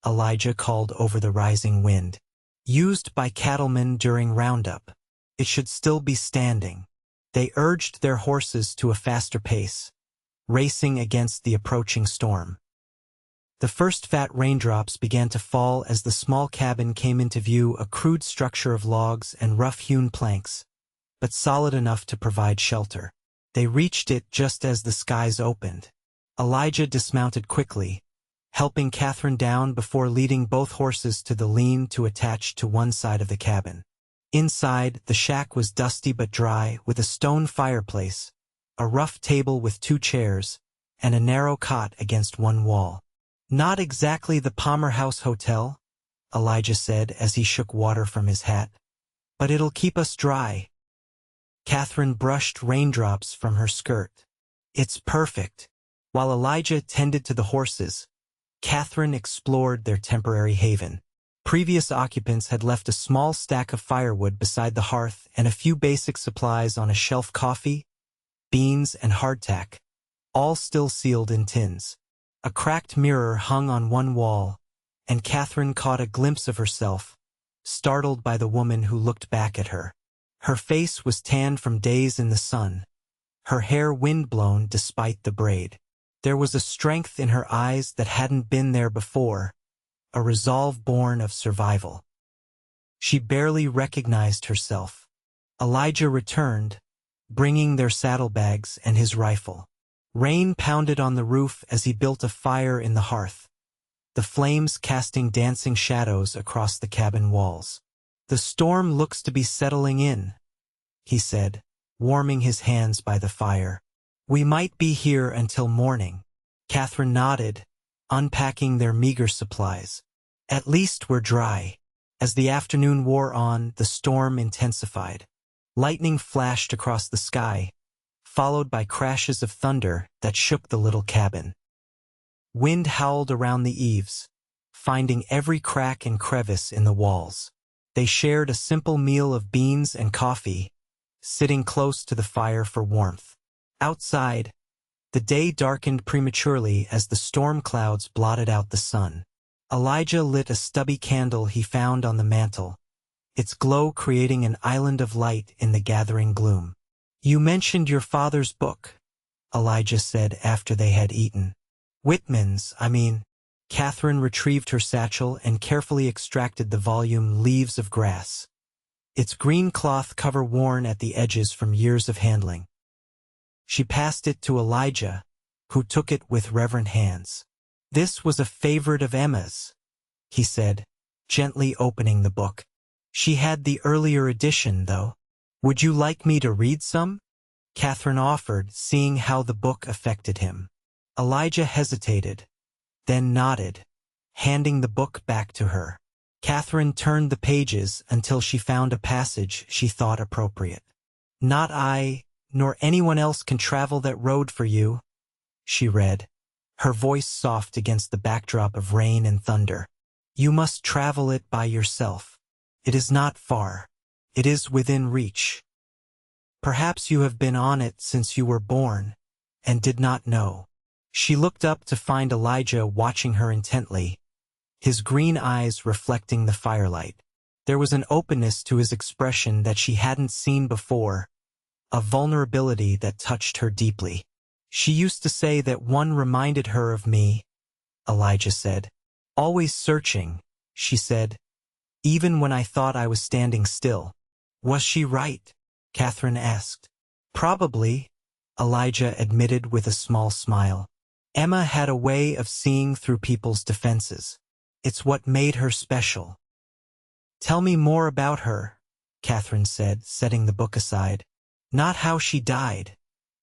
Elijah called over the rising wind. "Used by cattlemen during roundup. It should still be standing." They urged their horses to a faster pace, racing against the approaching storm. The first fat raindrops began to fall as the small cabin came into view, a crude structure of logs and rough-hewn planks, but solid enough to provide shelter. They reached it just as the skies opened. Elijah dismounted quickly, helping Katherine down before leading both horses to the lean-to attached to one side of the cabin. Inside, the shack was dusty but dry, with a stone fireplace, a rough table with 2 chairs, and a narrow cot against one wall. "Not exactly the Palmer House Hotel," Elijah said as he shook water from his hat, "but it'll keep us dry." Katherine brushed raindrops from her skirt. "It's perfect." While Elijah tended to the horses, Katherine explored their temporary haven. Previous occupants had left a small stack of firewood beside the hearth and a few basic supplies on a shelf: coffee, beans, and hardtack, all still sealed in tins. A cracked mirror hung on one wall, and Katherine caught a glimpse of herself, startled by the woman who looked back at her. Her face was tanned from days in the sun, her hair wind-blown despite the braid. There was a strength in her eyes that hadn't been there before, a resolve born of survival. She barely recognized herself. Elijah returned, bringing their saddlebags and his rifle. Rain pounded on the roof as he built a fire in the hearth, the flames casting dancing shadows across the cabin walls. "The storm looks to be settling in," he said, warming his hands by the fire. "We might be here until morning." Katherine nodded, unpacking their meager supplies. "At least we're dry." As the afternoon wore on, the storm intensified. Lightning flashed across the sky, followed by crashes of thunder that shook the little cabin. Wind howled around the eaves, finding every crack and crevice in the walls. They shared a simple meal of beans and coffee, sitting close to the fire for warmth. Outside, the day darkened prematurely as the storm clouds blotted out the sun. Elijah lit a stubby candle he found on the mantel, its glow creating an island of light in the gathering gloom. "You mentioned your father's book," Elijah said after they had eaten. "Whitman's, I mean." Katherine retrieved her satchel and carefully extracted the volume Leaves of Grass, its green cloth cover worn at the edges from years of handling. She passed it to Elijah, who took it with reverent hands. "This was a favorite of Emma's," he said, gently opening the book. "She had the earlier edition, though. Would you like me to read some?" Katherine offered, seeing how the book affected him. Elijah hesitated, then nodded, handing the book back to her. Katherine turned the pages until she found a passage she thought appropriate. "Not I, nor anyone else can travel that road for you," she read, her voice soft against the backdrop of rain and thunder. "You must travel it by yourself. It is not far. It is within reach. Perhaps you have been on it since you were born, and did not know." She looked up to find Elijah watching her intently, his green eyes reflecting the firelight. There was an openness to his expression that she hadn't seen before, a vulnerability that touched her deeply. "She used to say that one reminded her of me," Elijah said. "Always searching," she said, "even when I thought I was standing still." "Was she right?" Katherine asked. "Probably," Elijah admitted with a small smile. "Emma had a way of seeing through people's defenses. It's what made her special." "Tell me more about her," Katherine said, setting the book aside. "Not how she died,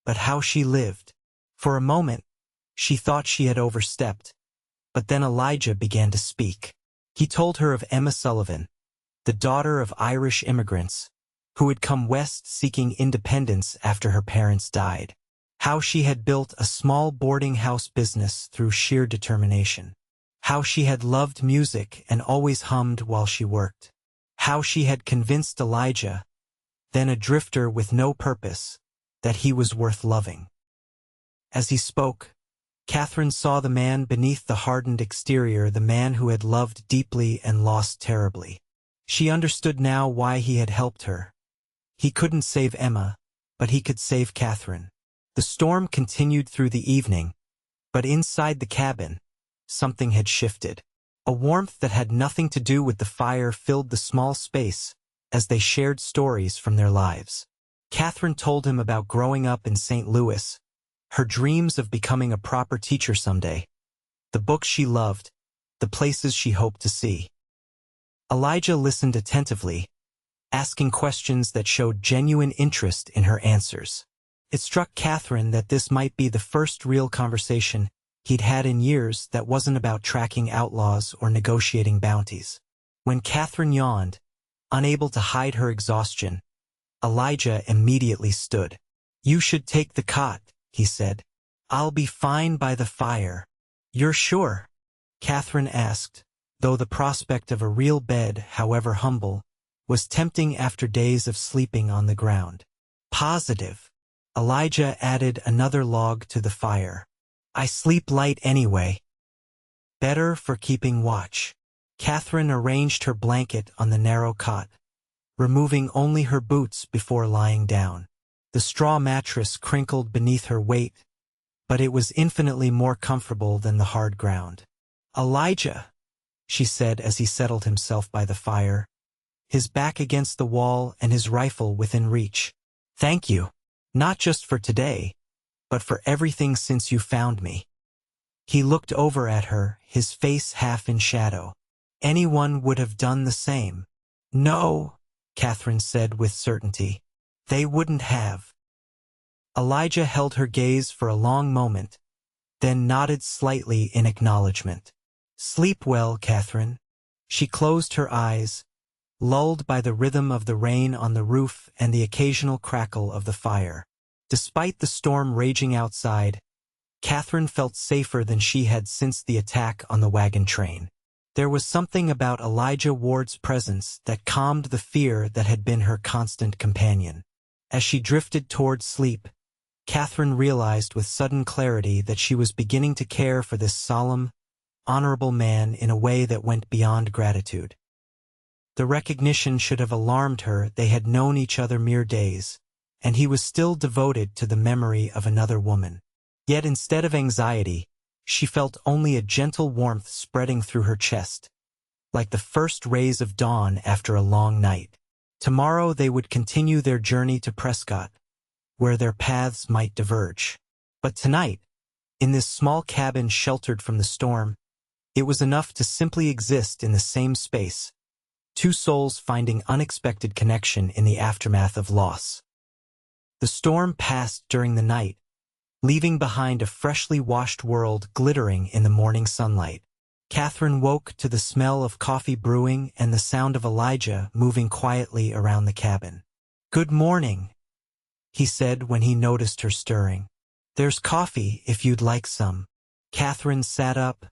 but how she lived." For a moment, she thought she had overstepped, but then Elijah began to speak. He told her of Emma Sullivan, the daughter of Irish immigrants, who had come west seeking independence after her parents died. How she had built a small boarding house business through sheer determination. How she had loved music and always hummed while she worked. How she had convinced Elijah, then a drifter with no purpose, that he was worth loving. As he spoke, Katherine saw the man beneath the hardened exterior, the man who had loved deeply and lost terribly. She understood now why he had helped her. He couldn't save Emma, but he could save Katherine. The storm continued through the evening, but inside the cabin, something had shifted. A warmth that had nothing to do with the fire filled the small space as they shared stories from their lives. Katherine told him about growing up in St. Louis, her dreams of becoming a proper teacher someday, the books she loved, the places she hoped to see. Elijah listened attentively, asking questions that showed genuine interest in her answers. It struck Katherine that this might be the first real conversation he'd had in years that wasn't about tracking outlaws or negotiating bounties. When Katherine yawned, unable to hide her exhaustion, Elijah immediately stood. "You should take the cot," he said. "I'll be fine by the fire." "You're sure?" Katherine asked, though the prospect of a real bed, however humble, was tempting after days of sleeping on the ground. "Positive." Elijah added another log to the fire. "I sleep light anyway." "Better for keeping watch." Katherine arranged her blanket on the narrow cot, removing only her boots before lying down. The straw mattress crinkled beneath her weight, but it was infinitely more comfortable than the hard ground. "Elijah," she said as he settled himself by the fire, his back against the wall and his rifle within reach. "Thank you, not just for today, but for everything since you found me." He looked over at her, his face half in shadow. "Anyone would have done the same." "No," Katherine said with certainty. "They wouldn't have." Elijah held her gaze for a long moment, then nodded slightly in acknowledgement. "Sleep well, Katherine." She closed her eyes, lulled by the rhythm of the rain on the roof and the occasional crackle of the fire. Despite the storm raging outside, Katherine felt safer than she had since the attack on the wagon train. There was something about Elijah Ward's presence that calmed the fear that had been her constant companion. As she drifted toward sleep, Katherine realized with sudden clarity that she was beginning to care for this solemn, honorable man in a way that went beyond gratitude. The recognition should have alarmed her. They had known each other mere days, and he was still devoted to the memory of another woman. Yet instead of anxiety, she felt only a gentle warmth spreading through her chest, like the first rays of dawn after a long night. Tomorrow they would continue their journey to Prescott, where their paths might diverge. But tonight, in this small cabin sheltered from the storm, it was enough to simply exist in the same space, two souls finding unexpected connection in the aftermath of loss. The storm passed during the night, leaving behind a freshly washed world glittering in the morning sunlight. Katherine woke to the smell of coffee brewing and the sound of Elijah moving quietly around the cabin. "Good morning," he said when he noticed her stirring. "There's coffee if you'd like some." Katherine sat up,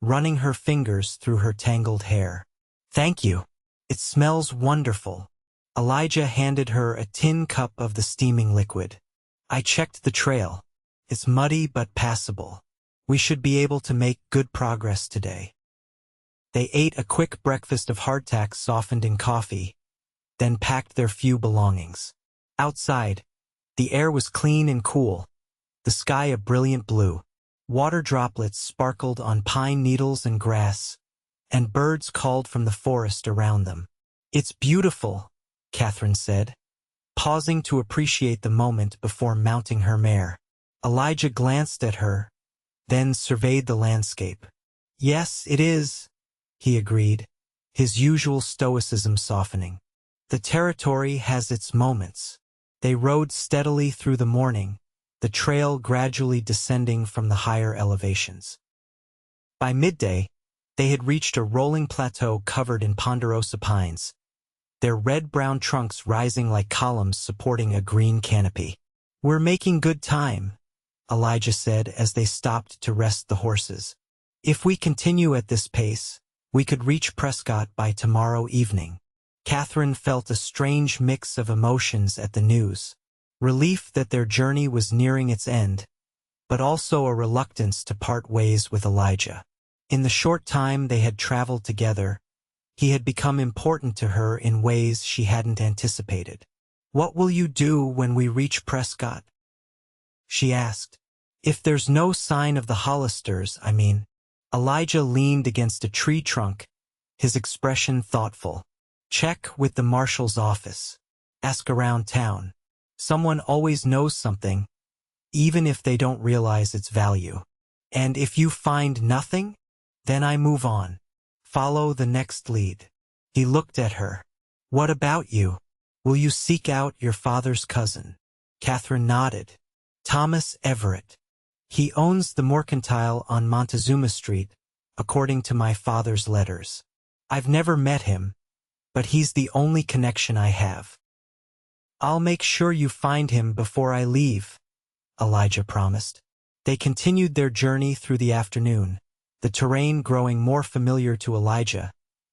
running her fingers through her tangled hair. "Thank you. It smells wonderful." Elijah handed her a tin cup of the steaming liquid. "I checked the trail. It's muddy but passable. We should be able to make good progress today." They ate a quick breakfast of hardtack softened in coffee, then packed their few belongings. Outside, the air was clean and cool, the sky a brilliant blue. Water droplets sparkled on pine needles and grass, and birds called from the forest around them. "It's beautiful," Katherine said, pausing to appreciate the moment before mounting her mare. Elijah glanced at her, then surveyed the landscape. "Yes, it is," he agreed, his usual stoicism softening. "The territory has its moments." They rode steadily through the morning, the trail gradually descending from the higher elevations. By midday, they had reached a rolling plateau covered in ponderosa pines, their red-brown trunks rising like columns supporting a green canopy. "We're making good time," Elijah said as they stopped to rest the horses. "If we continue at this pace, we could reach Prescott by tomorrow evening." Katherine felt a strange mix of emotions at the news. Relief that their journey was nearing its end, but also a reluctance to part ways with Elijah. In the short time they had traveled together, he had become important to her in ways she hadn't anticipated. "What will you do when we reach Prescott?" she asked. "If there's no sign of the Hollisters, I mean." Elijah leaned against a tree trunk, his expression thoughtful. Check with the marshal's office. Ask around town. Someone always knows something, even if they don't realize its value. And if you find nothing, then I move on. Follow the next lead. He looked at her. What about you? Will you seek out your father's cousin? Katherine nodded. Thomas Everett. He owns the mercantile on Montezuma Street, according to my father's letters. I've never met him, but he's the only connection I have. I'll make sure you find him before I leave, Elijah promised. They continued their journey through the afternoon, the terrain growing more familiar to Elijah,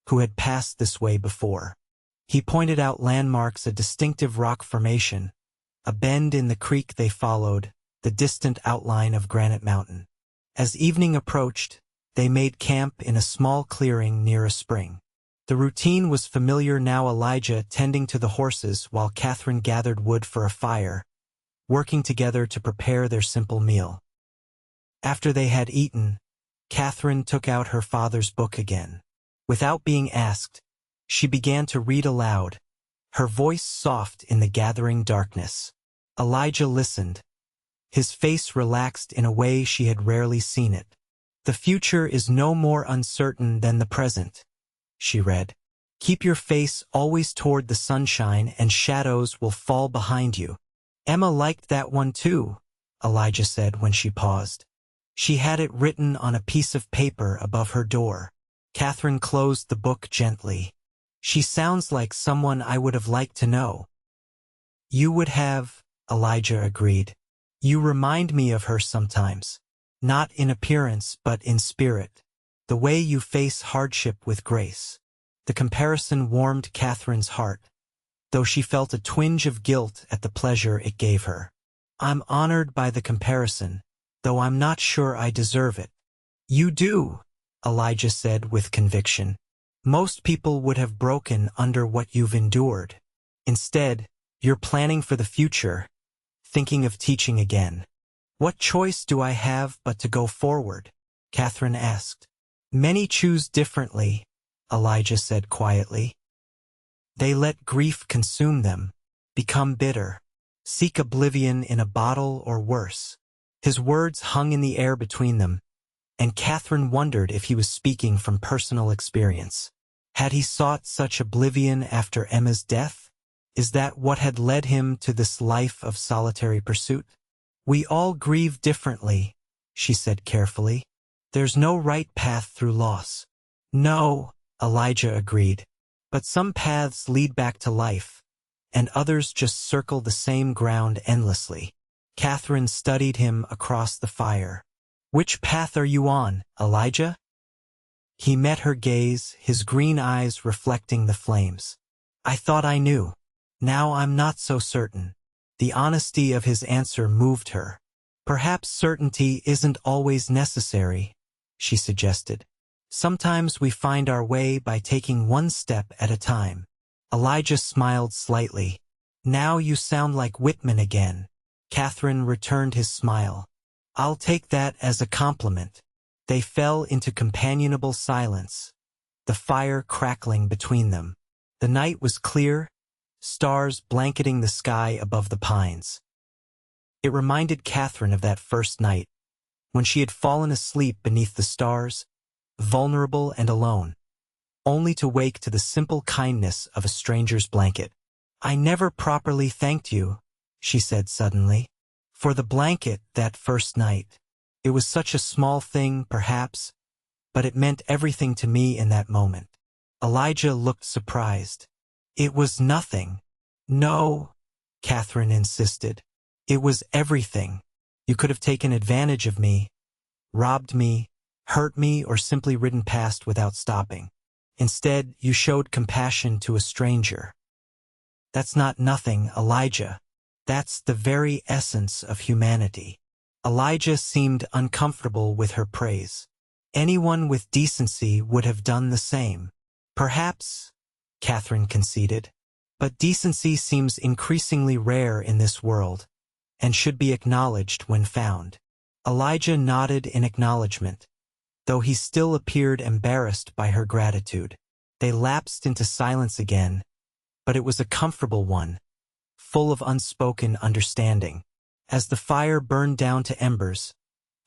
who had passed this way before. He pointed out landmarks, a distinctive rock formation, a bend in the creek they followed, the distant outline of Granite Mountain. As evening approached, they made camp in a small clearing near a spring. The routine was familiar now, Elijah tending to the horses while Katherine gathered wood for a fire, working together to prepare their simple meal. After they had eaten, Katherine took out her father's book again. Without being asked, she began to read aloud, her voice soft in the gathering darkness. Elijah listened. His face relaxed in a way she had rarely seen it. The future is no more uncertain than the present, she read. Keep your face always toward the sunshine and shadows will fall behind you. Emma liked that one too, Elijah said when she paused. She had it written on a piece of paper above her door. Katherine closed the book gently. She sounds like someone I would have liked to know. You would have, Elijah agreed. You remind me of her sometimes. Not in appearance but in spirit. The way you face hardship with grace. The comparison warmed Katherine's heart, though she felt a twinge of guilt at the pleasure it gave her. I'm honored by the comparison, though I'm not sure I deserve it. You do, Elijah said with conviction. Most people would have broken under what you've endured. Instead, you're planning for the future, thinking of teaching again. What choice do I have but to go forward? Katherine asked. Many choose differently, Elijah said quietly. They let grief consume them, become bitter, seek oblivion in a bottle or worse. His words hung in the air between them, and Katherine wondered if he was speaking from personal experience. Had he sought such oblivion after Emma's death? Is that what had led him to this life of solitary pursuit? We all grieve differently, she said carefully. There's no right path through loss. No, Elijah agreed. But some paths lead back to life, and others just circle the same ground endlessly. Katherine studied him across the fire. Which path are you on, Elijah? He met her gaze, his green eyes reflecting the flames. I thought I knew. Now I'm not so certain. The honesty of his answer moved her. Perhaps certainty isn't always necessary, she suggested. Sometimes we find our way by taking one step at a time. Elijah smiled slightly. Now you sound like Whitman again. Katherine returned his smile. I'll take that as a compliment. They fell into companionable silence, the fire crackling between them. The night was clear, stars blanketing the sky above the pines. It reminded Katherine of that first night, when she had fallen asleep beneath the stars, vulnerable and alone, only to wake to the simple kindness of a stranger's blanket. I never properly thanked you, she said suddenly, for the blanket that first night. It was such a small thing, perhaps, but it meant everything to me in that moment. Elijah looked surprised. It was nothing. No, Katherine insisted. It was everything. You could have taken advantage of me, robbed me, hurt me, or simply ridden past without stopping. Instead, you showed compassion to a stranger. That's not nothing, Elijah. That's the very essence of humanity. Elijah seemed uncomfortable with her praise. Anyone with decency would have done the same. Perhaps, Katherine conceded, but decency seems increasingly rare in this world, and should be acknowledged when found. Elijah nodded in acknowledgement, though he still appeared embarrassed by her gratitude. They lapsed into silence again, but it was a comfortable one, full of unspoken understanding. As the fire burned down to embers,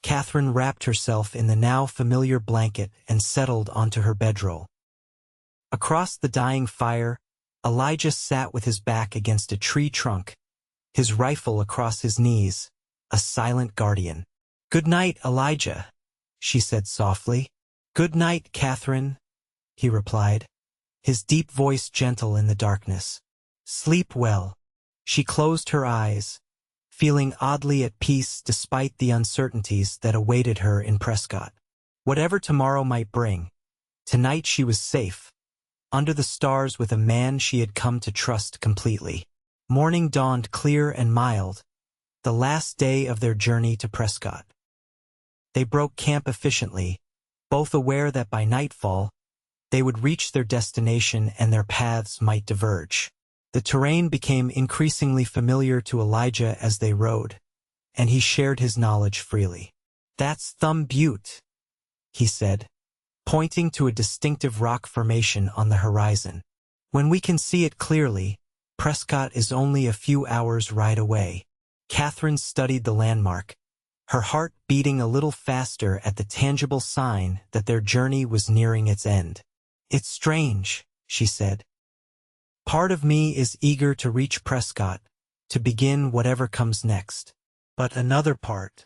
Katherine wrapped herself in the now familiar blanket and settled onto her bedroll. Across the dying fire, Elijah sat with his back against a tree trunk, his rifle across his knees, a silent guardian. "Good night, Elijah," she said softly. "Good night, Katherine," he replied, his deep voice gentle in the darkness. "Sleep well." She closed her eyes, feeling oddly at peace despite the uncertainties that awaited her in Prescott. Whatever tomorrow might bring, tonight she was safe, under the stars with a man she had come to trust completely. Morning dawned clear and mild, the last day of their journey to Prescott. They broke camp efficiently, both aware that by nightfall, they would reach their destination and their paths might diverge. The terrain became increasingly familiar to Elijah as they rode, and he shared his knowledge freely. "That's Thumb Butte," he said, pointing to a distinctive rock formation on the horizon. "When we can see it clearly, Prescott is only a few hours' ride away." Katherine studied the landmark, her heart beating a little faster at the tangible sign that their journey was nearing its end. "It's strange," she said. "Part of me is eager to reach Prescott, to begin whatever comes next. But another part—"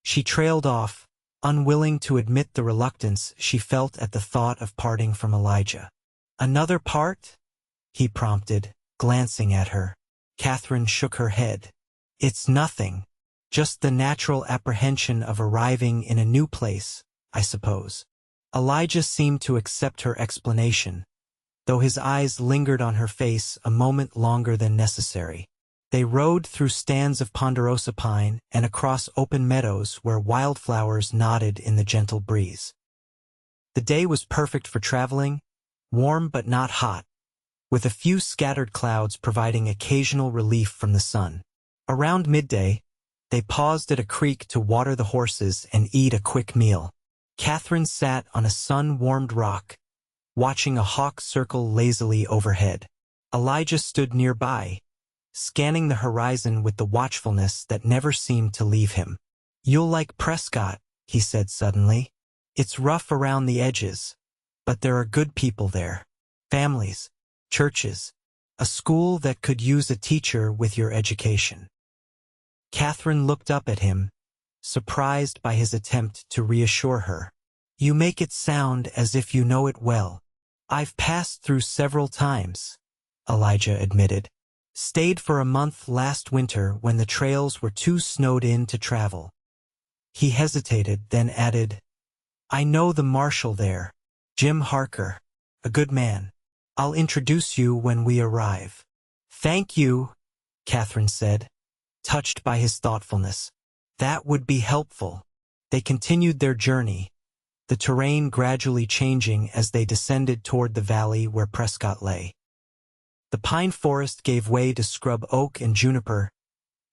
She trailed off, unwilling to admit the reluctance she felt at the thought of parting from Elijah. "Another part?" he prompted, glancing at her. Katherine shook her head. "It's nothing. Just the natural apprehension of arriving in a new place, I suppose." Elijah seemed to accept her explanation, though his eyes lingered on her face a moment longer than necessary. They rode through stands of ponderosa pine and across open meadows where wildflowers nodded in the gentle breeze. The day was perfect for traveling, warm but not hot, with a few scattered clouds providing occasional relief from the sun. Around midday, they paused at a creek to water the horses and eat a quick meal. Katherine sat on a sun-warmed rock, watching a hawk circle lazily overhead. Elijah stood nearby, scanning the horizon with the watchfulness that never seemed to leave him. "You'll like Prescott," he said suddenly. "It's rough around the edges, but there are good people there. Families, churches, a school that could use a teacher with your education." Katherine looked up at him, surprised by his attempt to reassure her. "You make it sound as if you know it well." "I've passed through several times," Elijah admitted. "Stayed for a month last winter when the trails were too snowed in to travel." He hesitated, then added, "I know the marshal there, Jim Harker, a good man. I'll introduce you when we arrive." "Thank you," Katherine said, touched by his thoughtfulness. "That would be helpful." They continued their journey, the terrain gradually changing as they descended toward the valley where Prescott lay. The pine forest gave way to scrub oak and juniper,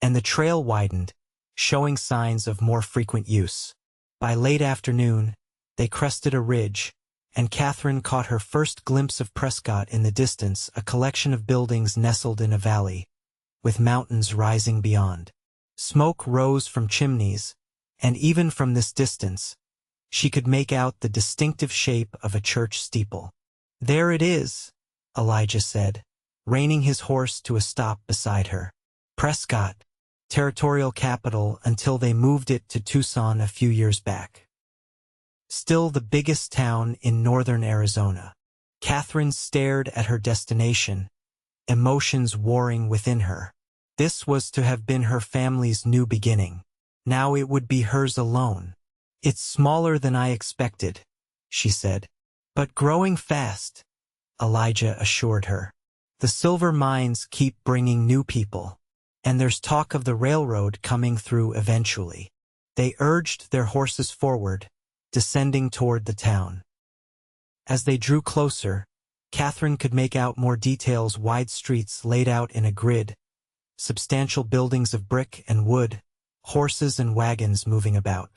and the trail widened, showing signs of more frequent use. By late afternoon, they crested a ridge, and Katherine caught her first glimpse of Prescott in the distance, a collection of buildings nestled in a valley, with mountains rising beyond. Smoke rose from chimneys, and even from this distance, she could make out the distinctive shape of a church steeple. "There it is," Elijah said, reining his horse to a stop beside her. "Prescott, territorial capital until they moved it to Tucson a few years back. Still the biggest town in northern Arizona." Katherine stared at her destination, emotions warring within her. This was to have been her family's new beginning. Now it would be hers alone. "It's smaller than I expected," she said. "But growing fast," Elijah assured her. "The silver mines keep bringing new people, and there's talk of the railroad coming through eventually." They urged their horses forward, descending toward the town. As they drew closer, Katherine could make out more details: wide streets laid out in a grid, substantial buildings of brick and wood, horses and wagons moving about.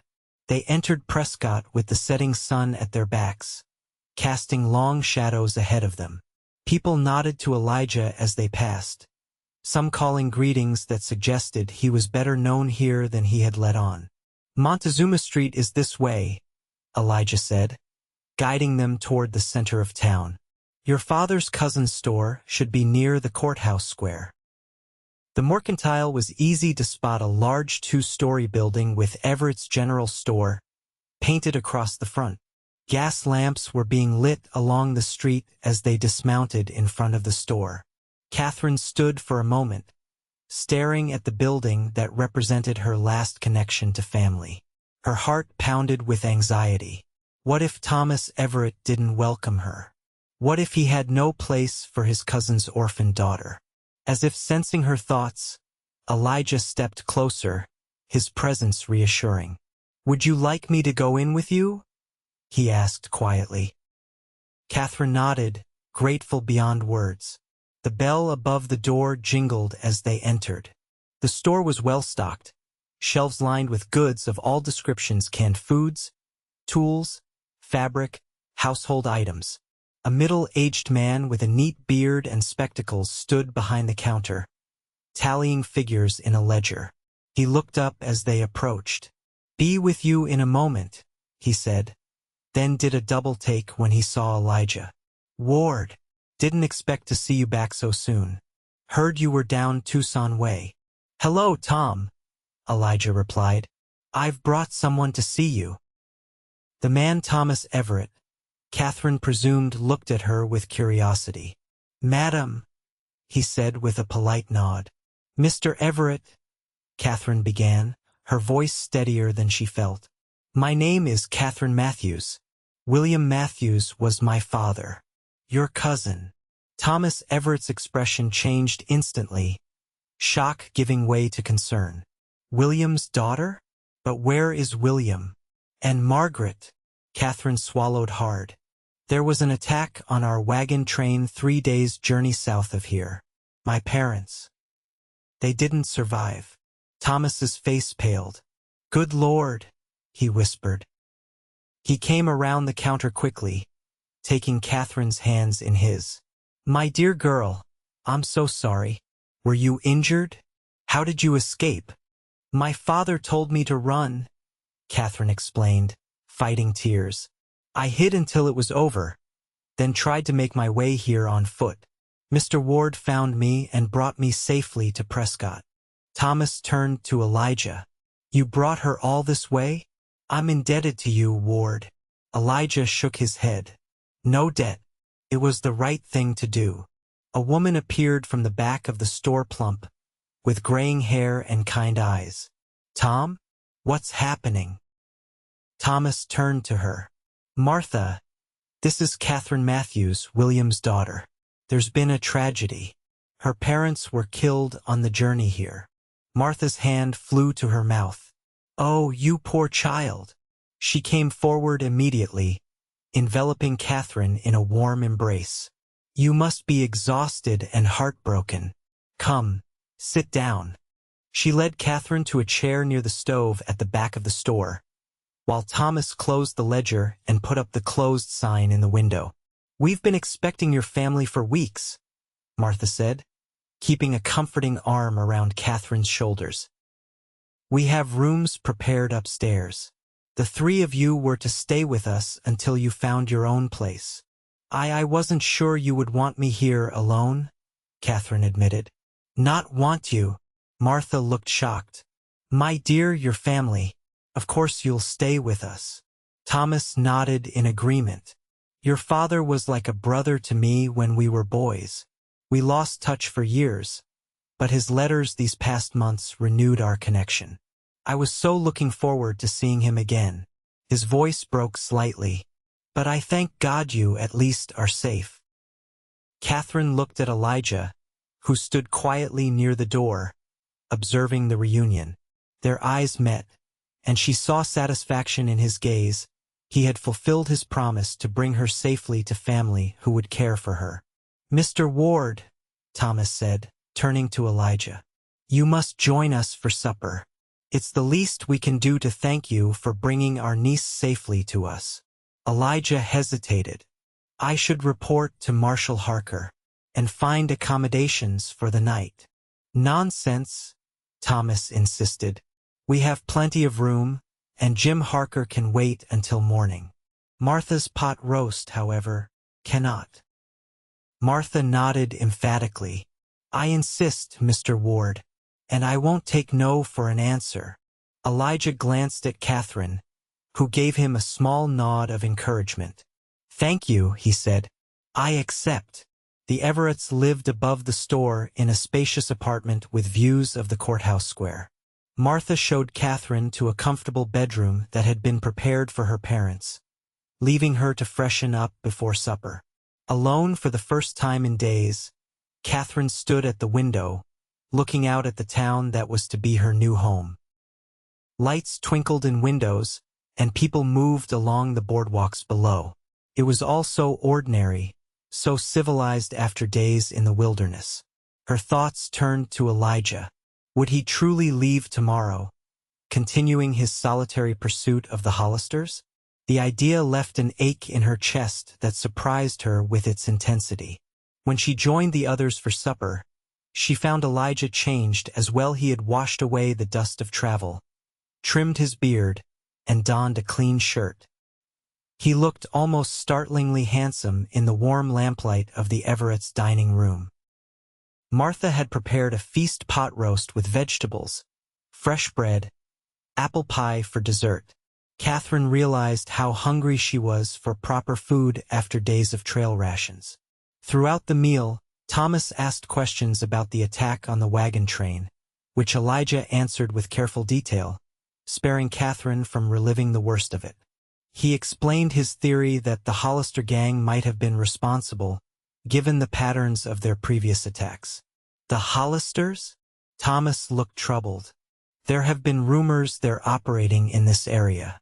They entered Prescott with the setting sun at their backs, casting long shadows ahead of them. People nodded to Elijah as they passed, some calling greetings that suggested he was better known here than he had let on. "Montezuma Street is this way," Elijah said, guiding them toward the center of town. "Your father's cousin's store should be near the courthouse square." The Mercantile was easy to spot, a large two-story building with Everett's General Store painted across the front. Gas lamps were being lit along the street as they dismounted in front of the store. Katherine stood for a moment, staring at the building that represented her last connection to family. Her heart pounded with anxiety. What if Thomas Everett didn't welcome her? What if he had no place for his cousin's orphaned daughter? As if sensing her thoughts, Elijah stepped closer, his presence reassuring. "Would you like me to go in with you?" he asked quietly. Katherine nodded, grateful beyond words. The bell above the door jingled as they entered. The store was well-stocked, shelves lined with goods of all descriptions: canned foods, tools, fabric, household items. A middle-aged man with a neat beard and spectacles stood behind the counter, tallying figures in a ledger. He looked up as they approached. "Be with you in a moment," he said, then did a double-take when he saw Elijah. "Ward, didn't expect to see you back so soon. Heard you were down Tucson way." "Hello, Tom," Elijah replied. "I've brought someone to see you." The man, Thomas Everett, Katherine presumed, looked at her with curiosity. "Madam," he said with a polite nod. "Mr. Everett," Katherine began, her voice steadier than she felt. "My name is Katherine Matthews. William Matthews was my father. Your cousin." Thomas Everett's expression changed instantly, shock giving way to concern. "William's daughter? But where is William? And Margaret?" Katherine swallowed hard. "There was an attack on our wagon train 3 days' journey south of here. My parents. They didn't survive." Thomas's face paled. "Good Lord," he whispered. He came around the counter quickly, taking Katherine's hands in his. "My dear girl, I'm so sorry. Were you injured? How did you escape?" "My father told me to run," Katherine explained, fighting tears. "I hid until it was over, then tried to make my way here on foot. Mr. Ward found me and brought me safely to Prescott." Thomas turned to Elijah. "You brought her all this way? I'm indebted to you, Ward." Elijah shook his head. "No debt. It was the right thing to do." A woman appeared from the back of the store, plump, with graying hair and kind eyes. "Tom, what's happening?" Thomas turned to her. "Martha, this is Katherine Matthews, William's daughter. There's been a tragedy. Her parents were killed on the journey here." Martha's hand flew to her mouth. "Oh, you poor child." She came forward immediately, enveloping Katherine in a warm embrace. "You must be exhausted and heartbroken. Come, sit down." She led Katherine to a chair near the stove at the back of the store, while Thomas closed the ledger and put up the closed sign in the window. "We've been expecting your family for weeks," Martha said, keeping a comforting arm around Katherine's shoulders. "We have rooms prepared upstairs. The 3 of you were to stay with us until you found your own place." I wasn't sure you would want me here alone," Katherine admitted. "Not want you?" Martha looked shocked. "My dear, your family. Of course you'll stay with us." Thomas nodded in agreement. "Your father was like a brother to me when we were boys. We lost touch for years, but his letters these past months renewed our connection. I was so looking forward to seeing him again." His voice broke slightly. "But I thank God you, at least, are safe." Katherine looked at Elijah, who stood quietly near the door, observing the reunion. Their eyes met, and she saw satisfaction in his gaze. He had fulfilled his promise to bring her safely to family who would care for her. "Mr. Ward," Thomas said, turning to Elijah, "you must join us for supper." It's the least we can do to thank you for bringing our niece safely to us. Elijah hesitated. I should report to Marshal Harker and find accommodations for the night. Nonsense, Thomas insisted. We have plenty of room, and Jim Harker can wait until morning. Martha's pot roast, however, cannot. Martha nodded emphatically. I insist, Mr. Ward, and I won't take no for an answer. Elijah glanced at Katherine, who gave him a small nod of encouragement. Thank you, he said. I accept. The Everetts lived above the store in a spacious apartment with views of the courthouse square. Martha showed Katherine to a comfortable bedroom that had been prepared for her parents, leaving her to freshen up before supper. Alone for the first time in days, Katherine stood at the window, looking out at the town that was to be her new home. Lights twinkled in windows, and people moved along the boardwalks below. It was all so ordinary, so civilized after days in the wilderness. Her thoughts turned to Elijah. Would he truly leave tomorrow, continuing his solitary pursuit of the Hollisters? The idea left an ache in her chest that surprised her with its intensity. When she joined the others for supper, she found Elijah changed as well. He had washed away the dust of travel, trimmed his beard, and donned a clean shirt. He looked almost startlingly handsome in the warm lamplight of the Everetts' dining room. Martha had prepared a feast pot roast with vegetables, fresh bread, apple pie for dessert. Katherine realized how hungry she was for proper food after days of trail rations. Throughout the meal, Thomas asked questions about the attack on the wagon train, which Elijah answered with careful detail, sparing Katherine from reliving the worst of it. He explained his theory that the Hollister gang might have been responsible, given the patterns of their previous attacks. The Hollisters? Thomas looked troubled. There have been rumors they're operating in this area.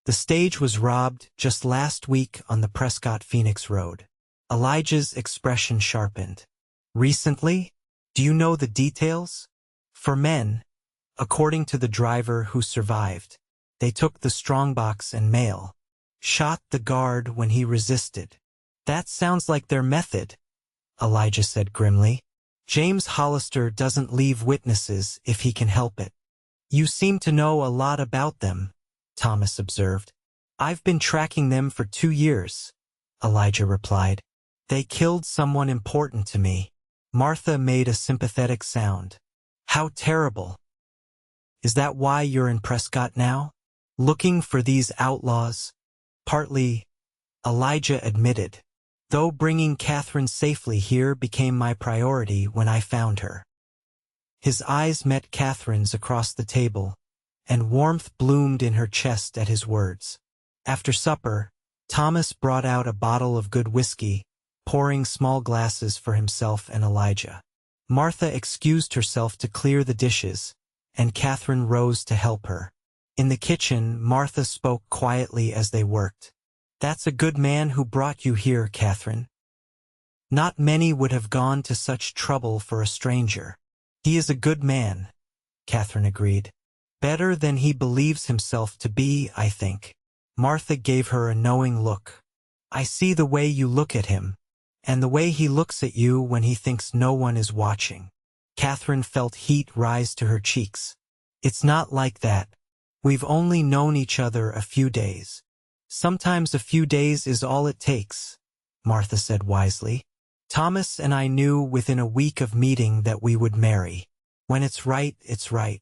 The stage was robbed just last week on the Prescott-Phoenix Road. Elijah's expression sharpened. Recently? Do you know the details? For men, according to the driver who survived, they took the strongbox and mail, shot the guard when he resisted. That sounds like their method, Elijah said grimly. James Hollister doesn't leave witnesses if he can help it. You seem to know a lot about them, Thomas observed. I've been tracking them for 2 years, Elijah replied. They killed someone important to me. Martha made a sympathetic sound. How terrible. Is that why you're in Prescott now? Looking for these outlaws? Partly, Elijah admitted, though bringing Katherine safely here became my priority when I found her. His eyes met Katherine's across the table, and warmth bloomed in her chest at his words. After supper, Thomas brought out a bottle of good whiskey, pouring small glasses for himself and Elijah. Martha excused herself to clear the dishes, and Katherine rose to help her. In the kitchen, Martha spoke quietly as they worked. That's a good man who brought you here, Katherine. Not many would have gone to such trouble for a stranger. He is a good man, Katherine agreed. Better than he believes himself to be, I think. Martha gave her a knowing look. I see the way you look at him, and the way he looks at you when he thinks no one is watching. Katherine felt heat rise to her cheeks. It's not like that. We've only known each other a few days. Sometimes a few days is all it takes, Martha said wisely. Thomas and I knew within a week of meeting that we would marry. When it's right, it's right.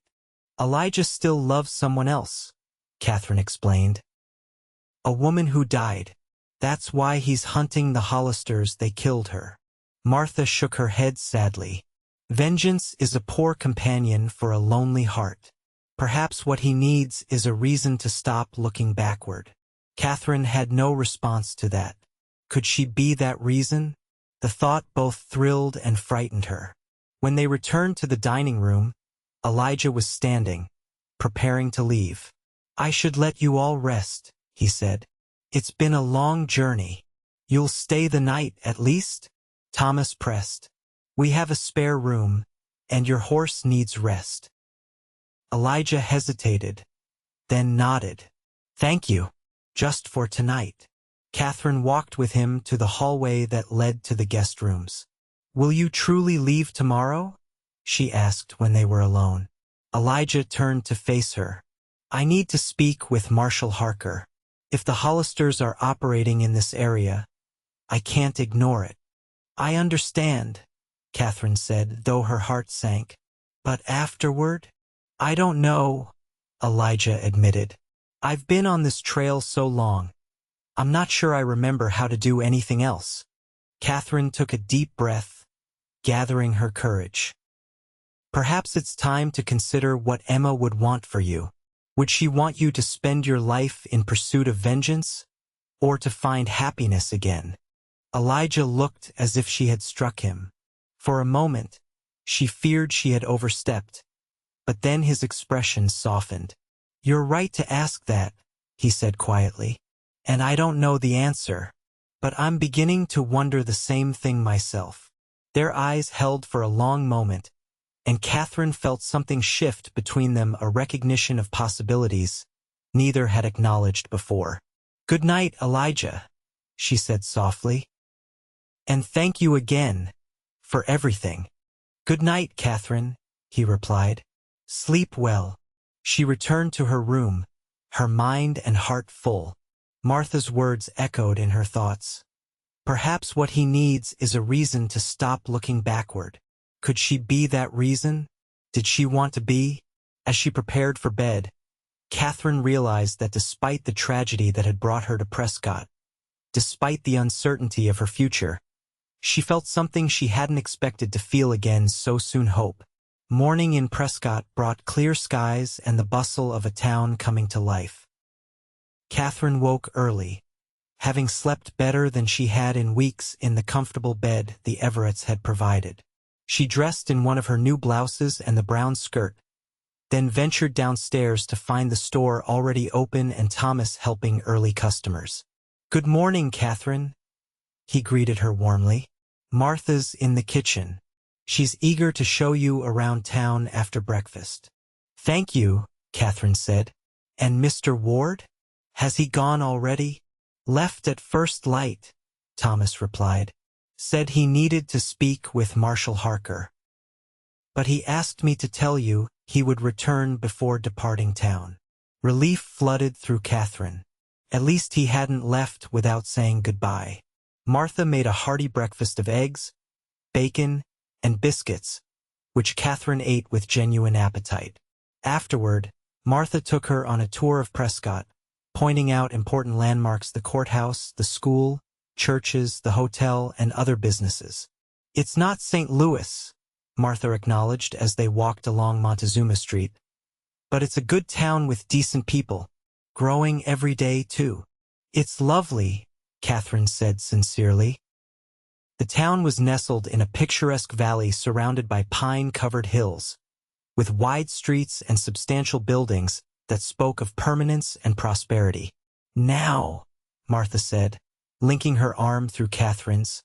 Elijah still loves someone else, Katherine explained. A woman who died. That's why he's hunting the Hollisters. They killed her. Martha shook her head sadly. Vengeance is a poor companion for a lonely heart. Perhaps what he needs is a reason to stop looking backward. Katherine had no response to that. Could she be that reason? The thought both thrilled and frightened her. When they returned to the dining room, Elijah was standing, preparing to leave. I should let you all rest, he said. It's been a long journey. You'll stay the night, at least? Thomas pressed. We have a spare room, and your horse needs rest. Elijah hesitated, then nodded. Thank you. Just for tonight. Katherine walked with him to the hallway that led to the guest rooms. Will you truly leave tomorrow? She asked when they were alone. Elijah turned to face her. I need to speak with Marshal Harker. If the Hollisters are operating in this area, I can't ignore it. I understand, Katherine said, though her heart sank. But afterward? I don't know, Elijah admitted. I've been on this trail so long. I'm not sure I remember how to do anything else. Katherine took a deep breath, gathering her courage. Perhaps it's time to consider what Emma would want for you. Would she want you to spend your life in pursuit of vengeance, or to find happiness again? Elijah looked as if she had struck him. For a moment, she feared she had overstepped, but then his expression softened. You're right to ask that, he said quietly. And I don't know the answer, but I'm beginning to wonder the same thing myself. Their eyes held for a long moment, and Katherine felt something shift between them, a recognition of possibilities neither had acknowledged before. Good night, Elijah, she said softly. And thank you again for everything. Good night, Katherine, he replied. Sleep well. She returned to her room, her mind and heart full. Martha's words echoed in her thoughts. Perhaps what he needs is a reason to stop looking backward. Could she be that reason? Did she want to be? As she prepared for bed, Katherine realized that despite the tragedy that had brought her to Prescott, despite the uncertainty of her future, she felt something she hadn't expected to feel again so soon: hope. Morning in Prescott brought clear skies and the bustle of a town coming to life. Katherine woke early, having slept better than she had in weeks in the comfortable bed the Everetts had provided. She dressed in one of her new blouses and the brown skirt, then ventured downstairs to find the store already open and Thomas helping early customers. Good morning, Katherine, he greeted her warmly. Martha's in the kitchen. She's eager to show you around town after breakfast. Thank you, Katherine said. And Mr. Ward? Has he gone already? Left at first light, Thomas replied. Said he needed to speak with Marshal Harker. But he asked me to tell you he would return before departing town. Relief flooded through Katherine. At least he hadn't left without saying goodbye. Martha made a hearty breakfast of eggs, bacon, and biscuits, which Katherine ate with genuine appetite. Afterward, Martha took her on a tour of Prescott, pointing out important landmarks: the courthouse, the school, churches, the hotel, and other businesses. It's not St. Louis, Martha acknowledged as they walked along Montezuma Street, but it's a good town with decent people, growing every day too. It's lovely, Katherine said sincerely. The town was nestled in a picturesque valley surrounded by pine-covered hills, with wide streets and substantial buildings that spoke of permanence and prosperity. Now, Martha said, linking her arm through Katherine's,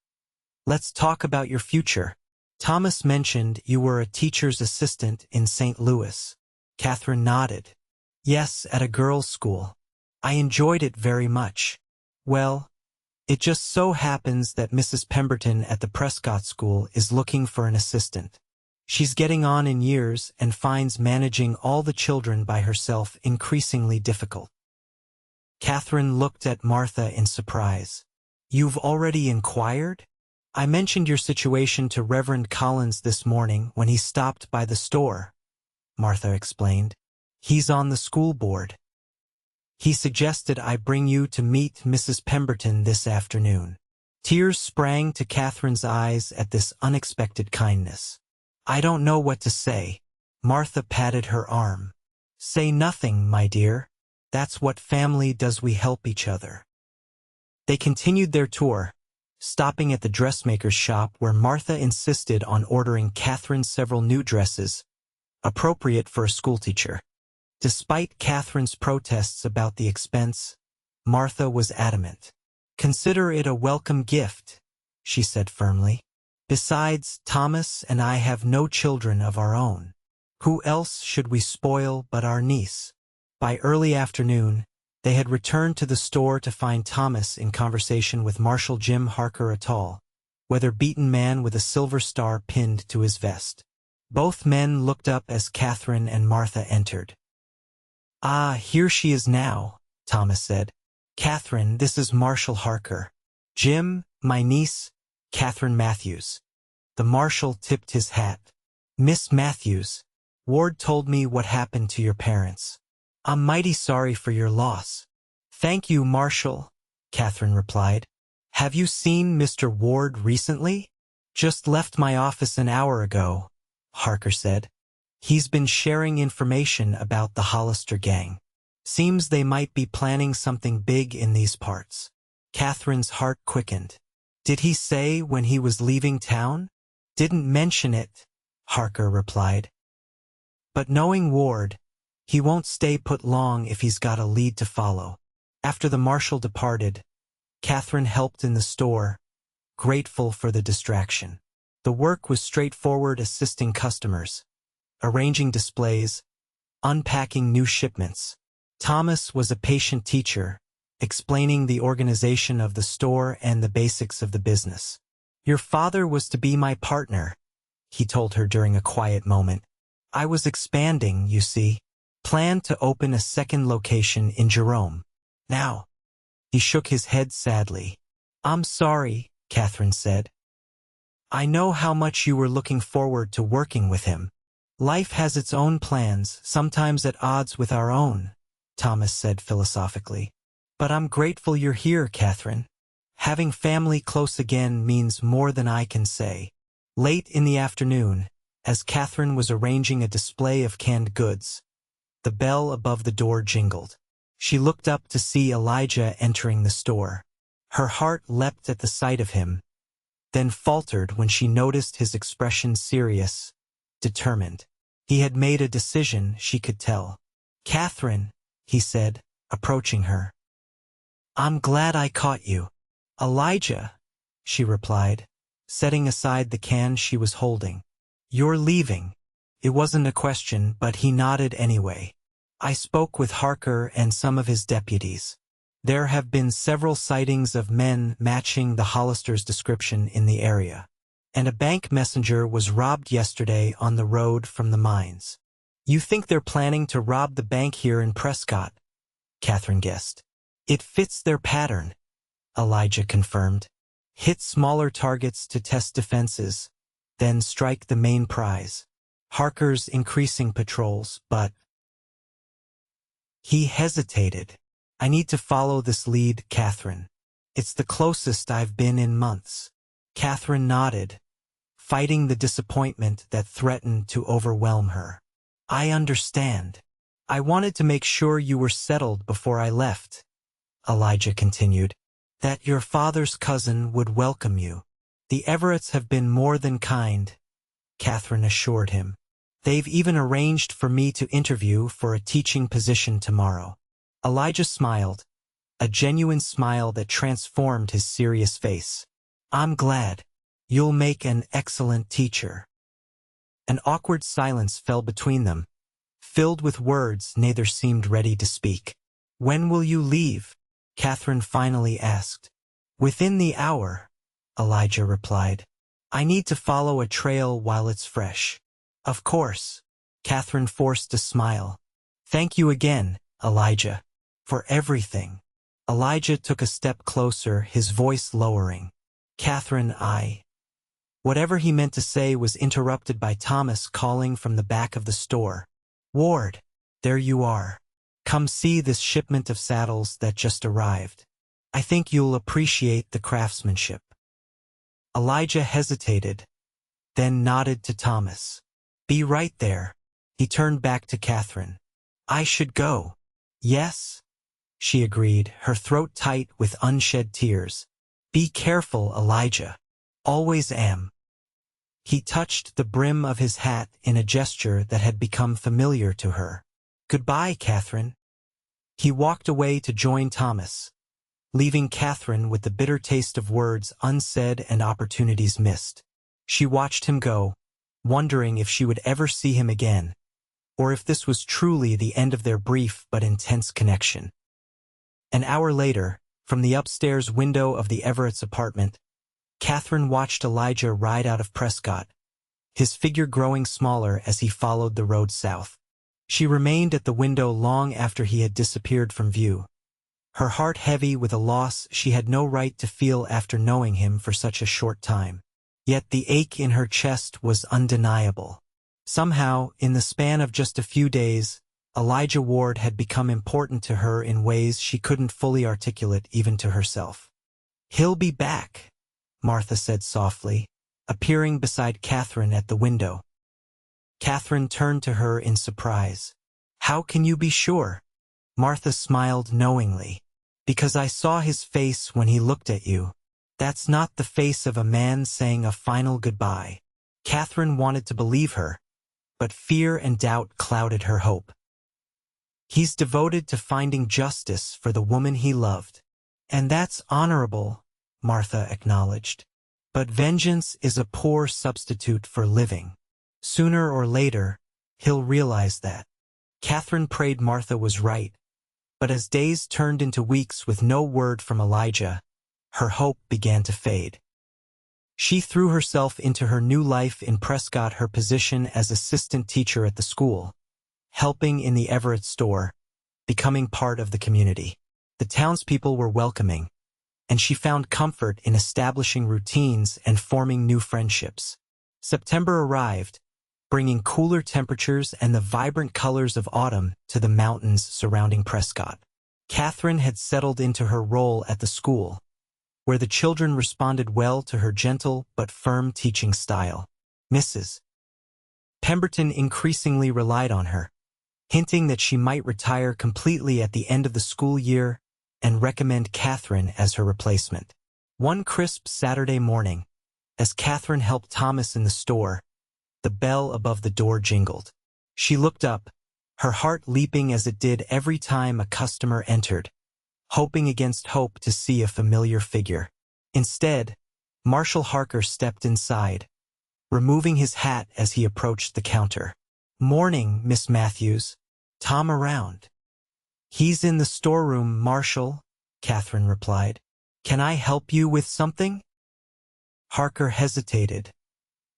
let's talk about your future. Thomas mentioned you were a teacher's assistant in St. Louis. Katherine nodded. Yes, at a girls' school. I enjoyed it very much. Well, it just so happens that Mrs. Pemberton at the Prescott School is looking for an assistant. She's getting on in years and finds managing all the children by herself increasingly difficult. Katherine looked at Martha in surprise. You've already inquired? I mentioned your situation to Reverend Collins this morning when he stopped by the store, Martha explained. He's on the school board. He suggested I bring you to meet Mrs. Pemberton this afternoon. Tears sprang to Katherine's eyes at this unexpected kindness. I don't know what to say. Martha patted her arm. Say nothing, my dear. That's what family does, we help each other. They continued their tour, stopping at the dressmaker's shop where Martha insisted on ordering Katherine several new dresses, appropriate for a schoolteacher. Despite Katherine's protests about the expense, Martha was adamant. Consider it a welcome gift, she said firmly. Besides, Thomas and I have no children of our own. Who else should we spoil but our niece? By early afternoon, they had returned to the store to find Thomas in conversation with Marshal Jim Harker, a tall, weather-beaten man with a silver star pinned to his vest. Both men looked up as Katherine and Martha entered. "Ah, here she is now," Thomas said. "Katherine, this is Marshal Harker. Jim, my niece, Katherine Matthews." The marshal tipped his hat. "Miss Matthews, Ward told me what happened to your parents. I'm mighty sorry for your loss." "Thank you, Marshal," Katherine replied. "Have you seen Mr. Ward recently?" "Just left my office an hour ago," Harker said. "He's been sharing information about the Hollister gang. Seems they might be planning something big in these parts." Katherine's heart quickened. "Did he say when he was leaving town?" "Didn't mention it," Harker replied. "But knowing Ward, he won't stay put long if he's got a lead to follow." After the marshal departed, Katherine helped in the store, grateful for the distraction. The work was straightforward, assisting customers, arranging displays, unpacking new shipments. Thomas was a patient teacher, explaining the organization of the store and the basics of the business. "Your father was to be my partner," he told her during a quiet moment. "I was expanding, you see. Planned to open a second location in Jerome. Now." He shook his head sadly. "I'm sorry," Katherine said. "I know how much you were looking forward to working with him." "Life has its own plans, sometimes at odds with our own," Thomas said philosophically. "But I'm grateful you're here, Katherine. Having family close again means more than I can say." Late in the afternoon, as Katherine was arranging a display of canned goods, the bell above the door jingled. She looked up to see Elijah entering the store. Her heart leapt at the sight of him, then faltered when she noticed his expression, serious, determined. He had made a decision, she could tell. "Katherine," he said, approaching her. "I'm glad I caught you." "Elijah," she replied, setting aside the can she was holding. "You're leaving." It wasn't a question, but he nodded anyway. "I spoke with Harker and some of his deputies. There have been several sightings of men matching the Hollisters' description in the area. And a bank messenger was robbed yesterday on the road from the mines." "You think they're planning to rob the bank here in Prescott?" Katherine guessed. "It fits their pattern," Elijah confirmed. "Hit smaller targets to test defenses, then strike the main prize. Harker's increasing patrols, but—" He hesitated. "I need to follow this lead, Katherine. It's the closest I've been in months." Katherine nodded, fighting the disappointment that threatened to overwhelm her. "I understand. I wanted to make sure you were settled before I left," Elijah continued. "That your father's cousin would welcome you. The Everetts have been more than kind," Katherine assured him. "They've even arranged for me to interview for a teaching position tomorrow." Elijah smiled, a genuine smile that transformed his serious face. "I'm glad. You'll make an excellent teacher." An awkward silence fell between them. Filled with words, neither seemed ready to speak. "When will you leave?" Katherine finally asked. "Within the hour," Elijah replied. "I need to follow a trail while it's fresh." "Of course." Katherine forced a smile. "Thank you again, Elijah, for everything." Elijah took a step closer, his voice lowering. "Katherine, Whatever he meant to say was interrupted by Thomas calling from the back of the store. "Ward, there you are. Come see this shipment of saddles that just arrived. I think you'll appreciate the craftsmanship." Elijah hesitated, then nodded to Thomas. "Be right there." He turned back to Katherine. "I should go." "Yes," she agreed, her throat tight with unshed tears. "Be careful, Elijah." "Always am." He touched the brim of his hat in a gesture that had become familiar to her. "Goodbye, Katherine." He walked away to join Thomas, leaving Katherine with the bitter taste of words unsaid and opportunities missed. She watched him go, wondering if she would ever see him again. or if this was truly the end of their brief but intense connection. An hour later, from the upstairs window of the Everett's apartment, Katherine watched Elijah ride out of Prescott, his figure growing smaller as he followed the road south. She remained at the window long after he had disappeared from view, her heart heavy with a loss she had no right to feel after knowing him for such a short time. Yet the ache in her chest was undeniable. Somehow, in the span of just a few days, Elijah Ward had become important to her in ways she couldn't fully articulate even to herself. "He'll be back," Martha said softly, appearing beside Katherine at the window. Katherine turned to her in surprise. "How can you be sure?" Martha smiled knowingly. "Because I saw his face when he looked at you. That's not the face of a man saying a final goodbye." Katherine wanted to believe her, but fear and doubt clouded her hope. "He's devoted to finding justice for the woman he loved. And that's honorable," Martha acknowledged. "But vengeance is a poor substitute for living. Sooner or later, he'll realize that." Katherine prayed Martha was right, but as days turned into weeks with no word from Elijah, her hope began to fade. She threw herself into her new life in Prescott, her position as assistant teacher at the school, helping in the Everett store, becoming part of the community. The townspeople were welcoming, and she found comfort in establishing routines and forming new friendships. September arrived, bringing cooler temperatures and the vibrant colors of autumn to the mountains surrounding Prescott. Katherine had settled into her role at the school, where the children responded well to her gentle but firm teaching style. Mrs. Pemberton increasingly relied on her, hinting that she might retire completely at the end of the school year and recommend Katherine as her replacement. One crisp Saturday morning, as Katherine helped Thomas in the store, the bell above the door jingled. She looked up, her heart leaping as it did every time a customer entered, hoping against hope to see a familiar figure. Instead, Marshall Harker stepped inside, removing his hat as he approached the counter. "Morning, Miss Matthews. Tom around?" "He's in the storeroom, Marshall," Katherine replied. "Can I help you with something?" Harker hesitated,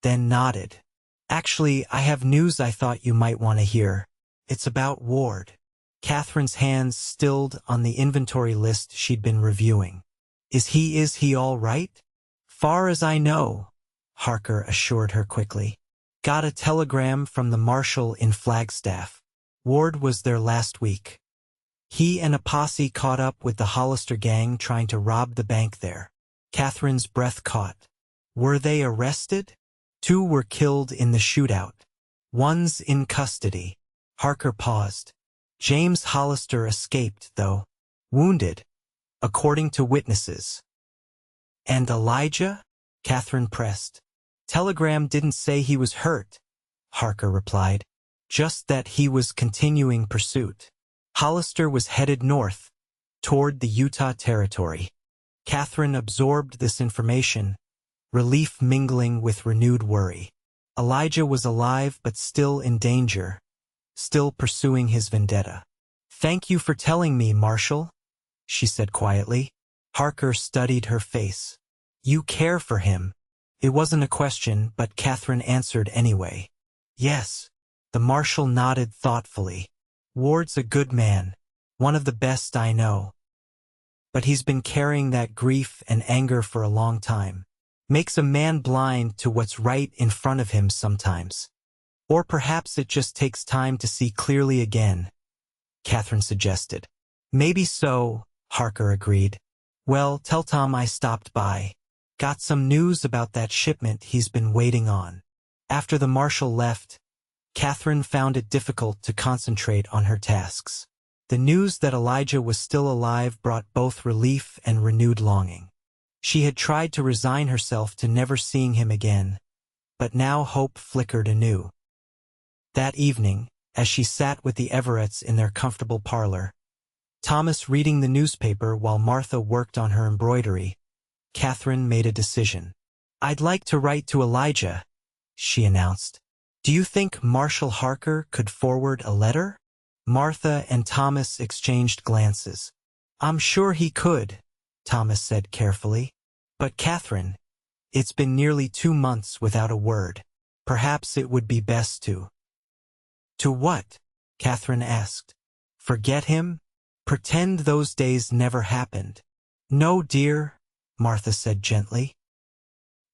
then nodded. "Actually, I have news I thought you might want to hear. It's about Ward." Katherine's hands stilled on the inventory list she'd been reviewing. Is he all right?" "Far as I know," Harker assured her quickly. "Got a telegram from the marshal in Flagstaff. Ward was there last week. He and a posse caught up with the Hollister gang trying to rob the bank there." Katherine's breath caught. "Were they arrested?" "2 were killed in the shootout. One's in custody." Harker paused. "James Hollister escaped, though. Wounded, according to witnesses." "And Elijah?" Katherine pressed. "Telegram didn't say he was hurt," Harker replied. "Just that he was continuing pursuit. Hollister was headed north, toward the Utah Territory." Katherine absorbed this information, relief mingling with renewed worry. Elijah was alive but still in danger, still pursuing his vendetta. "Thank you for telling me, Marshall," she said quietly. Harker studied her face. "You care for him." It wasn't a question, but Katherine answered anyway. "Yes." The marshal nodded thoughtfully. "Ward's a good man, one of the best I know. But he's been carrying that grief and anger for a long time. Makes a man blind to what's right in front of him sometimes. Or perhaps it just takes time to see clearly again," Katherine suggested. "Maybe so," Harker agreed. "Well, tell Tom I stopped by. Got some news about that shipment he's been waiting on." After the marshal left, Katherine found it difficult to concentrate on her tasks. The news that Elijah was still alive brought both relief and renewed longing. She had tried to resign herself to never seeing him again, but now hope flickered anew. That evening, as she sat with the Everetts in their comfortable parlor, Thomas reading the newspaper while Martha worked on her embroidery, Katherine made a decision. "I'd like to write to Elijah," she announced. Do you think Marshal Harker could forward a letter? Martha and Thomas exchanged glances. I'm sure he could, Thomas said carefully. But Katherine, it's been nearly 2 months without a word. Perhaps it would be best to. To what? Katherine asked. Forget him? Pretend those days never happened. No, dear, Martha said gently.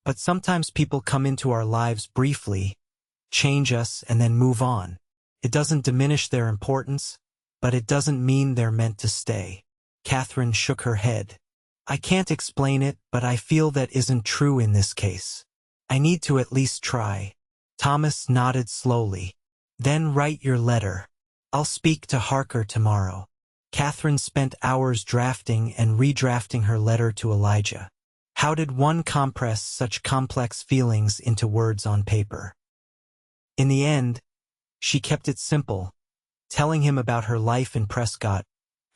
But sometimes people come into our lives briefly, change us, and then move on. It doesn't diminish their importance, but it doesn't mean they're meant to stay. Katherine shook her head. I can't explain it, but I feel that isn't true in this case. I need to at least try. Thomas nodded slowly. Then write your letter. I'll speak to Harker tomorrow. Katherine spent hours drafting and redrafting her letter to Elijah. How did one compress such complex feelings into words on paper? In the end, she kept it simple, telling him about her life in Prescott,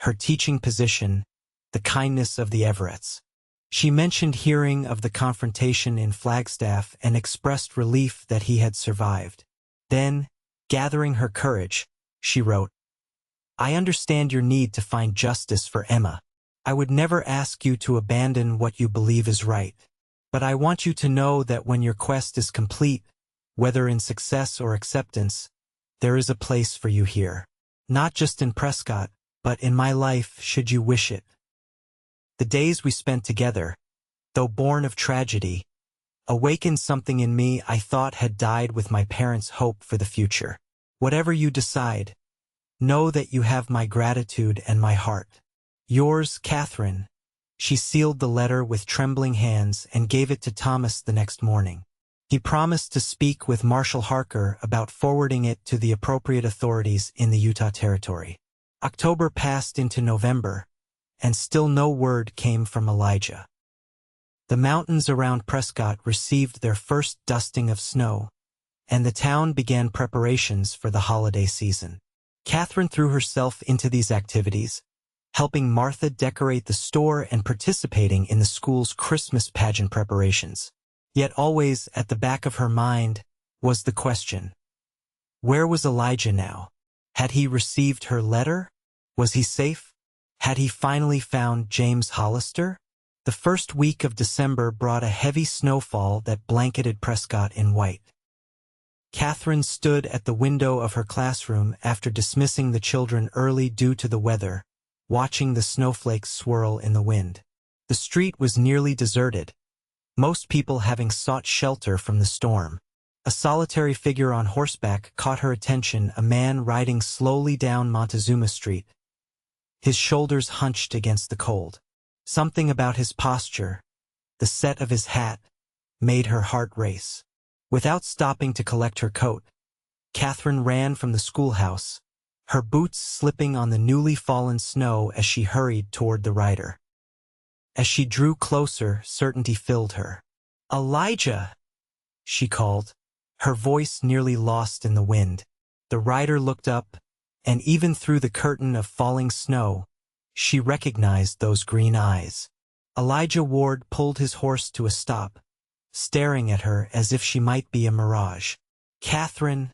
her teaching position, the kindness of the Everetts. She mentioned hearing of the confrontation in Flagstaff and expressed relief that he had survived. Then, gathering her courage, she wrote, I understand your need to find justice for Emma. I would never ask you to abandon what you believe is right. But I want you to know that when your quest is complete, whether in success or acceptance, there is a place for you here. Not just in Prescott, but in my life should you wish it. The days we spent together, though born of tragedy, awakened something in me I thought had died with my parents' hope for the future. Whatever you decide, know that you have my gratitude and my heart. Yours, Katherine. She sealed the letter with trembling hands and gave it to Thomas the next morning. He promised to speak with Marshal Harker about forwarding it to the appropriate authorities in the Utah Territory. October passed into November, and still no word came from Elijah. The mountains around Prescott received their first dusting of snow, and the town began preparations for the holiday season. Katherine threw herself into these activities, helping Martha decorate the store and participating in the school's Christmas pageant preparations. Yet always at the back of her mind was the question, where was Elijah now? Had he received her letter? Was he safe? Had he finally found James Hollister? The first week of December brought a heavy snowfall that blanketed Prescott in white. Katherine stood at the window of her classroom after dismissing the children early due to the weather, watching the snowflakes swirl in the wind. The street was nearly deserted, most people having sought shelter from the storm. A solitary figure on horseback caught her attention, a man riding slowly down Montezuma Street, his shoulders hunched against the cold. Something about his posture, the set of his hat, made her heart race. Without stopping to collect her coat, Katherine ran from the schoolhouse, her boots slipping on the newly fallen snow as she hurried toward the rider. As she drew closer, certainty filled her. Elijah! She called, her voice nearly lost in the wind. The rider looked up, and even through the curtain of falling snow, she recognized those green eyes. Elijah Ward pulled his horse to a stop, staring at her as if she might be a mirage. Katherine,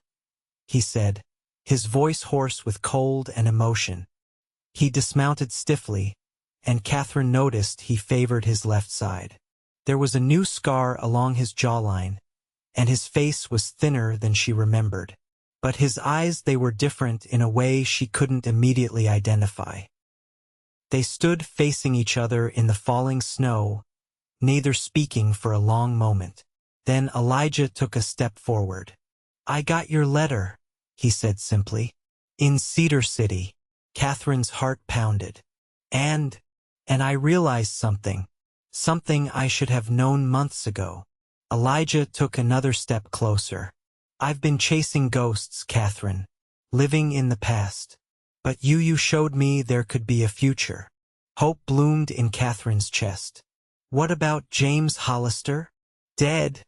he said, his voice hoarse with cold and emotion. He dismounted stiffly, and Katherine noticed he favored his left side. There was a new scar along his jawline, and his face was thinner than she remembered. But his eyes, they were different in a way she couldn't immediately identify. They stood facing each other in the falling snow, neither speaking for a long moment. Then Elijah took a step forward. I got your letter, he said simply. In Cedar City. Katherine's heart pounded. And I realized something I should have known months ago. Elijah took another step closer. I've been chasing ghosts, Katherine, living in the past. But you showed me there could be a future. Hope bloomed in Katherine's chest. What about James Hollister? Dead,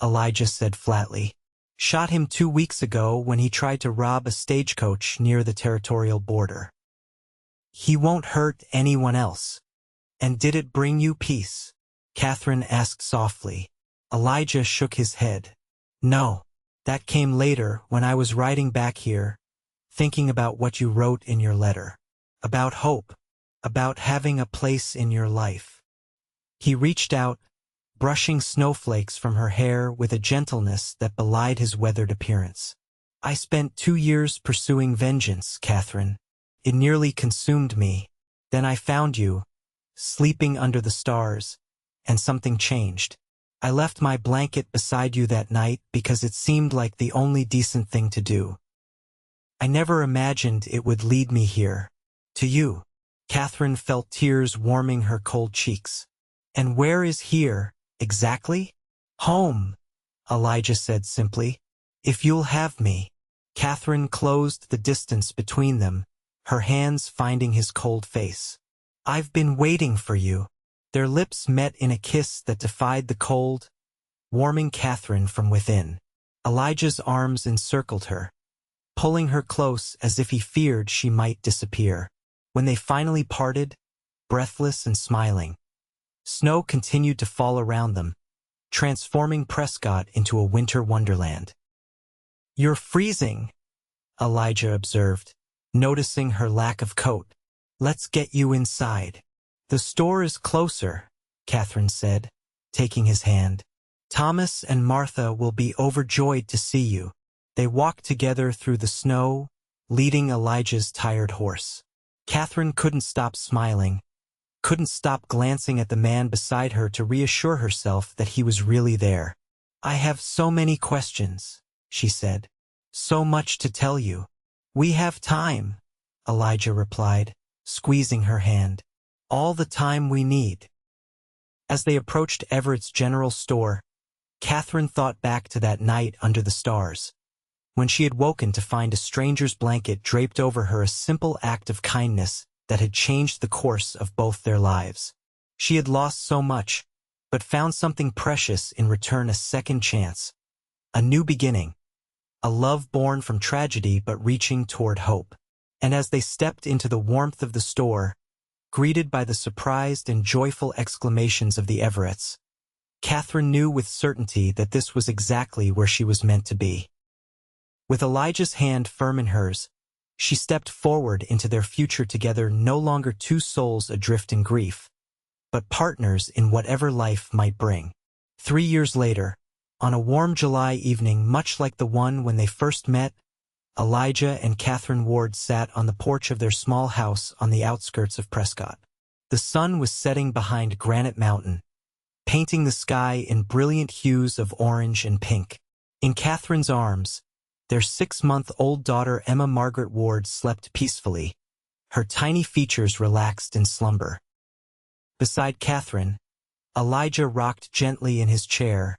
Elijah said flatly. Shot him 2 weeks ago when he tried to rob a stagecoach near the territorial border. He won't hurt anyone else. And did it bring you peace? Katherine asked softly. Elijah shook his head. No. That came later when I was riding back here, thinking about what you wrote in your letter. About hope. About having a place in your life. He reached out, brushing snowflakes from her hair with a gentleness that belied his weathered appearance. I spent 2 years pursuing vengeance, Katherine. It nearly consumed me. Then I found you, sleeping under the stars, and something changed. I left my blanket beside you that night because it seemed like the only decent thing to do. I never imagined it would lead me here. To you. Katherine felt tears warming her cold cheeks. And where is here, exactly? Home, Elijah said simply. If you'll have me. Katherine closed the distance between them, her hands finding his cold face. I've been waiting for you. Their lips met in a kiss that defied the cold, warming Katherine from within. Elijah's arms encircled her, pulling her close as if he feared she might disappear. When they finally parted, breathless and smiling, snow continued to fall around them, transforming Prescott into a winter wonderland. You're freezing, Elijah observed, noticing her lack of coat. Let's get you inside. The store is closer, Katherine said, taking his hand. Thomas and Martha will be overjoyed to see you. They walked together through the snow, leading Elijah's tired horse. Katherine couldn't stop smiling, couldn't stop glancing at the man beside her to reassure herself that he was really there. I have so many questions, she said. So much to tell you. We have time, Elijah replied, squeezing her hand. All the time we need. As they approached Everett's general store, Katherine thought back to that night under the stars, when she had woken to find a stranger's blanket draped over her, a simple act of kindness that had changed the course of both their lives. She had lost so much, but found something precious in return: a second chance, a new beginning, a love born from tragedy but reaching toward hope. And as they stepped into the warmth of the store, greeted by the surprised and joyful exclamations of the Everetts, Katherine knew with certainty that this was exactly where she was meant to be. With Elijah's hand firm in hers, she stepped forward into their future together, no longer two souls adrift in grief, but partners in whatever life might bring. 3 years later, on a warm July evening much like the one when they first met, Elijah and Katherine Ward sat on the porch of their small house on the outskirts of Prescott. The sun was setting behind Granite Mountain, painting the sky in brilliant hues of orange and pink. In Katherine's arms, their 6-month-old daughter Emma Margaret Ward slept peacefully, her tiny features relaxed in slumber. Beside Katherine, Elijah rocked gently in his chair,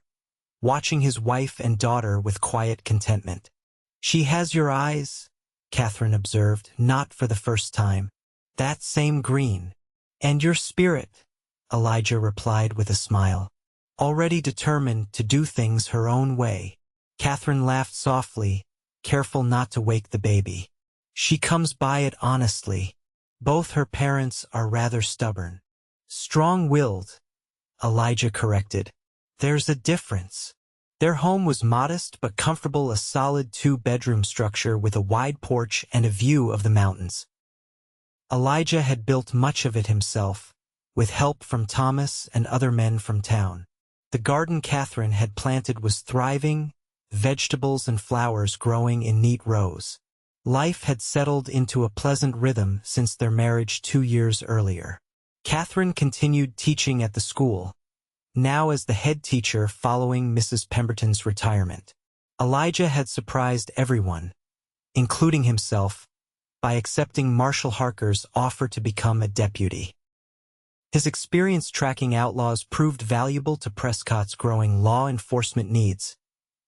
watching his wife and daughter with quiet contentment. She has your eyes, Katherine observed, not for the first time. That same green. And your spirit, Elijah replied with a smile. Already determined to do things her own way. Katherine laughed softly, careful not to wake the baby. She comes by it honestly. Both her parents are rather stubborn. Strong-willed, Elijah corrected. There's a difference. Their home was modest but comfortable, a solid 2-bedroom structure with a wide porch and a view of the mountains. Elijah had built much of it himself, with help from Thomas and other men from town. The garden Katherine had planted was thriving, vegetables and flowers growing in neat rows. Life had settled into a pleasant rhythm since their marriage 2 years earlier. Katherine continued teaching at the school, now as the head teacher following Mrs. Pemberton's retirement. Elijah had surprised everyone, including himself, by accepting Marshall Harker's offer to become a deputy. His experience tracking outlaws proved valuable to Prescott's growing law enforcement needs,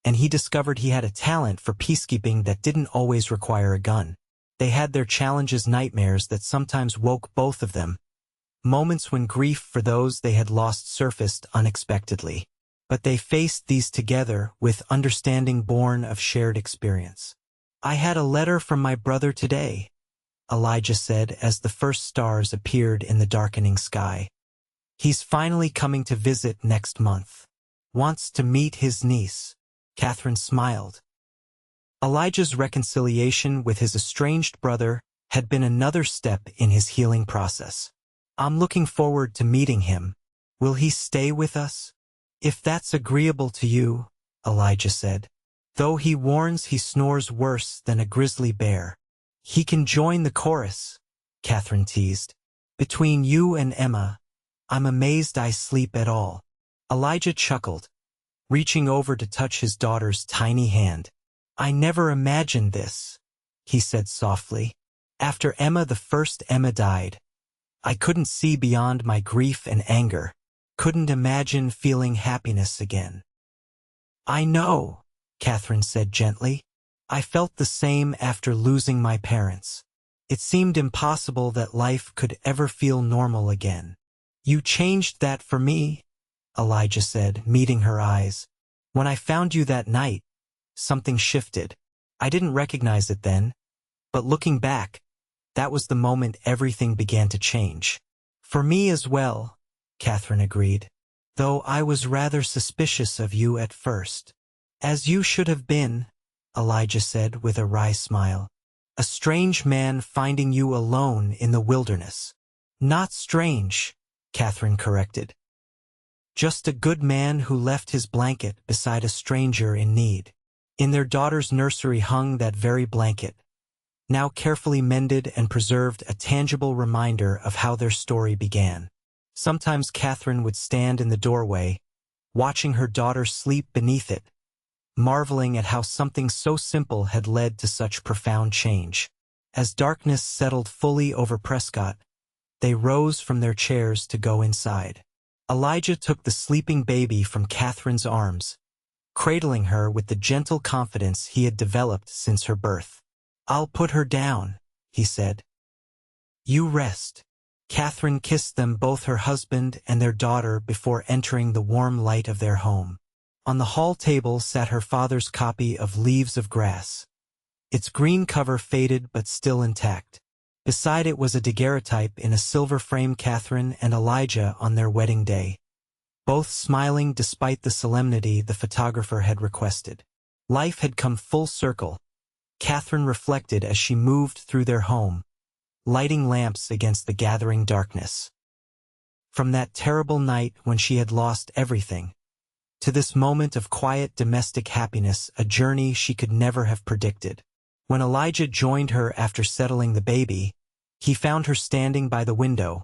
and he discovered he had a talent for peacekeeping that didn't always require a gun. They had their challenges, nightmares that sometimes woke both of them, moments when grief for those they had lost surfaced unexpectedly. But they faced these together with understanding born of shared experience. I had a letter from my brother today, Elijah said as the first stars appeared in the darkening sky. He's finally coming to visit next month. Wants to meet his niece. Katherine smiled. Elijah's reconciliation with his estranged brother had been another step in his healing process. "I'm looking forward to meeting him. Will he stay with us?" "If that's agreeable to you," Elijah said. "Though he warns he snores worse than a grizzly bear." "He can join the chorus," Katherine teased. "Between you and Emma, I'm amazed I sleep at all." Elijah chuckled, reaching over to touch his daughter's tiny hand. "I never imagined this," he said softly. "After Emma, the first Emma, died, I couldn't see beyond my grief and anger, couldn't imagine feeling happiness again." "I know," Katherine said gently. "I felt the same after losing my parents. It seemed impossible that life could ever feel normal again." "You changed that for me," Elijah said, meeting her eyes. "When I found you that night, something shifted. I didn't recognize it then, but looking back, that was the moment everything began to change." "For me as well," Katherine agreed, "though I was rather suspicious of you at first." "As you should have been," Elijah said with a wry smile. "A strange man finding you alone in the wilderness." "Not strange," Katherine corrected. "Just a good man who left his blanket beside a stranger in need." In their daughter's nursery hung that very blanket, now carefully mended and preserved, a tangible reminder of how their story began. Sometimes Katherine would stand in the doorway, watching her daughter sleep beneath it, marveling at how something so simple had led to such profound change. As darkness settled fully over Prescott, they rose from their chairs to go inside. Elijah took the sleeping baby from Katherine's arms, cradling her with the gentle confidence he had developed since her birth. "I'll put her down," he said. "You rest." Katherine kissed them, both her husband and their daughter, before entering the warm light of their home. On the hall table sat her father's copy of Leaves of Grass, its green cover faded but still intact. Beside it was a daguerreotype in a silver frame, Katherine and Elijah on their wedding day, both smiling despite the solemnity the photographer had requested. Life had come full circle, Katherine reflected as she moved through their home, lighting lamps against the gathering darkness. From that terrible night when she had lost everything, to this moment of quiet domestic happiness, a journey she could never have predicted. When Elijah joined her after settling the baby, he found her standing by the window,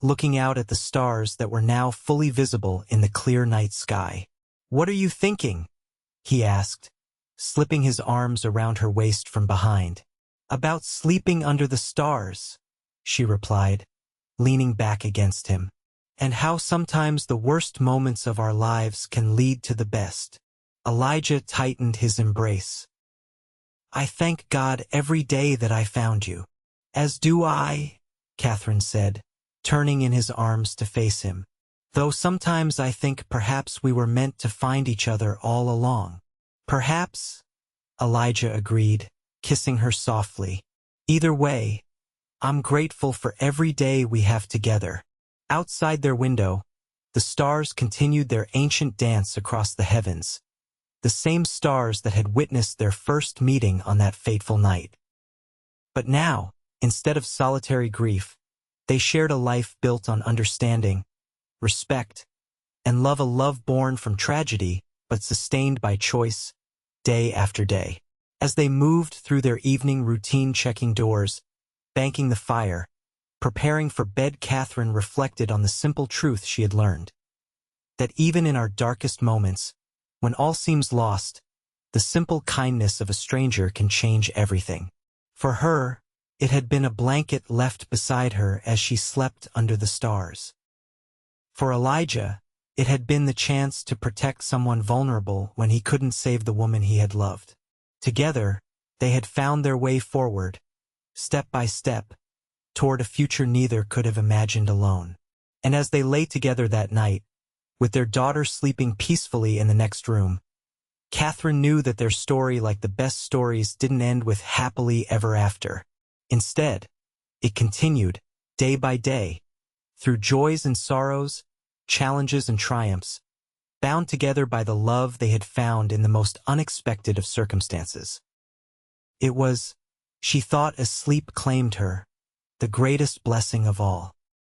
looking out at the stars that were now fully visible in the clear night sky. "What are you thinking?" he asked, slipping his arms around her waist from behind. "About sleeping under the stars," she replied, leaning back against him. "And how sometimes the worst moments of our lives can lead to the best." Elijah tightened his embrace. "I thank God every day that I found you." "As do I," Katherine said, turning in his arms to face him. "Though sometimes I think perhaps we were meant to find each other all along." "Perhaps," Elijah agreed, kissing her softly. "Either way, I'm grateful for every day we have together." Outside their window, the stars continued their ancient dance across the heavens, the same stars that had witnessed their first meeting on that fateful night. But now, instead of solitary grief, they shared a life built on understanding, respect, and love, a love born from tragedy but sustained by choice, day after day. As they moved through their evening routine, checking doors, banking the fire, preparing for bed, Katherine reflected on the simple truth she had learned, that even in our darkest moments, when all seems lost, the simple kindness of a stranger can change everything. For her, it had been a blanket left beside her as she slept under the stars. For Elijah, it had been the chance to protect someone vulnerable when he couldn't save the woman he had loved. Together, they had found their way forward, step by step, toward a future neither could have imagined alone. And as they lay together that night, with their daughter sleeping peacefully in the next room, Katherine knew that their story, like the best stories, didn't end with happily ever after. Instead, it continued, day by day, through joys and sorrows, challenges and triumphs, bound together by the love they had found in the most unexpected of circumstances. It was, she thought as sleep claimed her, the greatest blessing of all.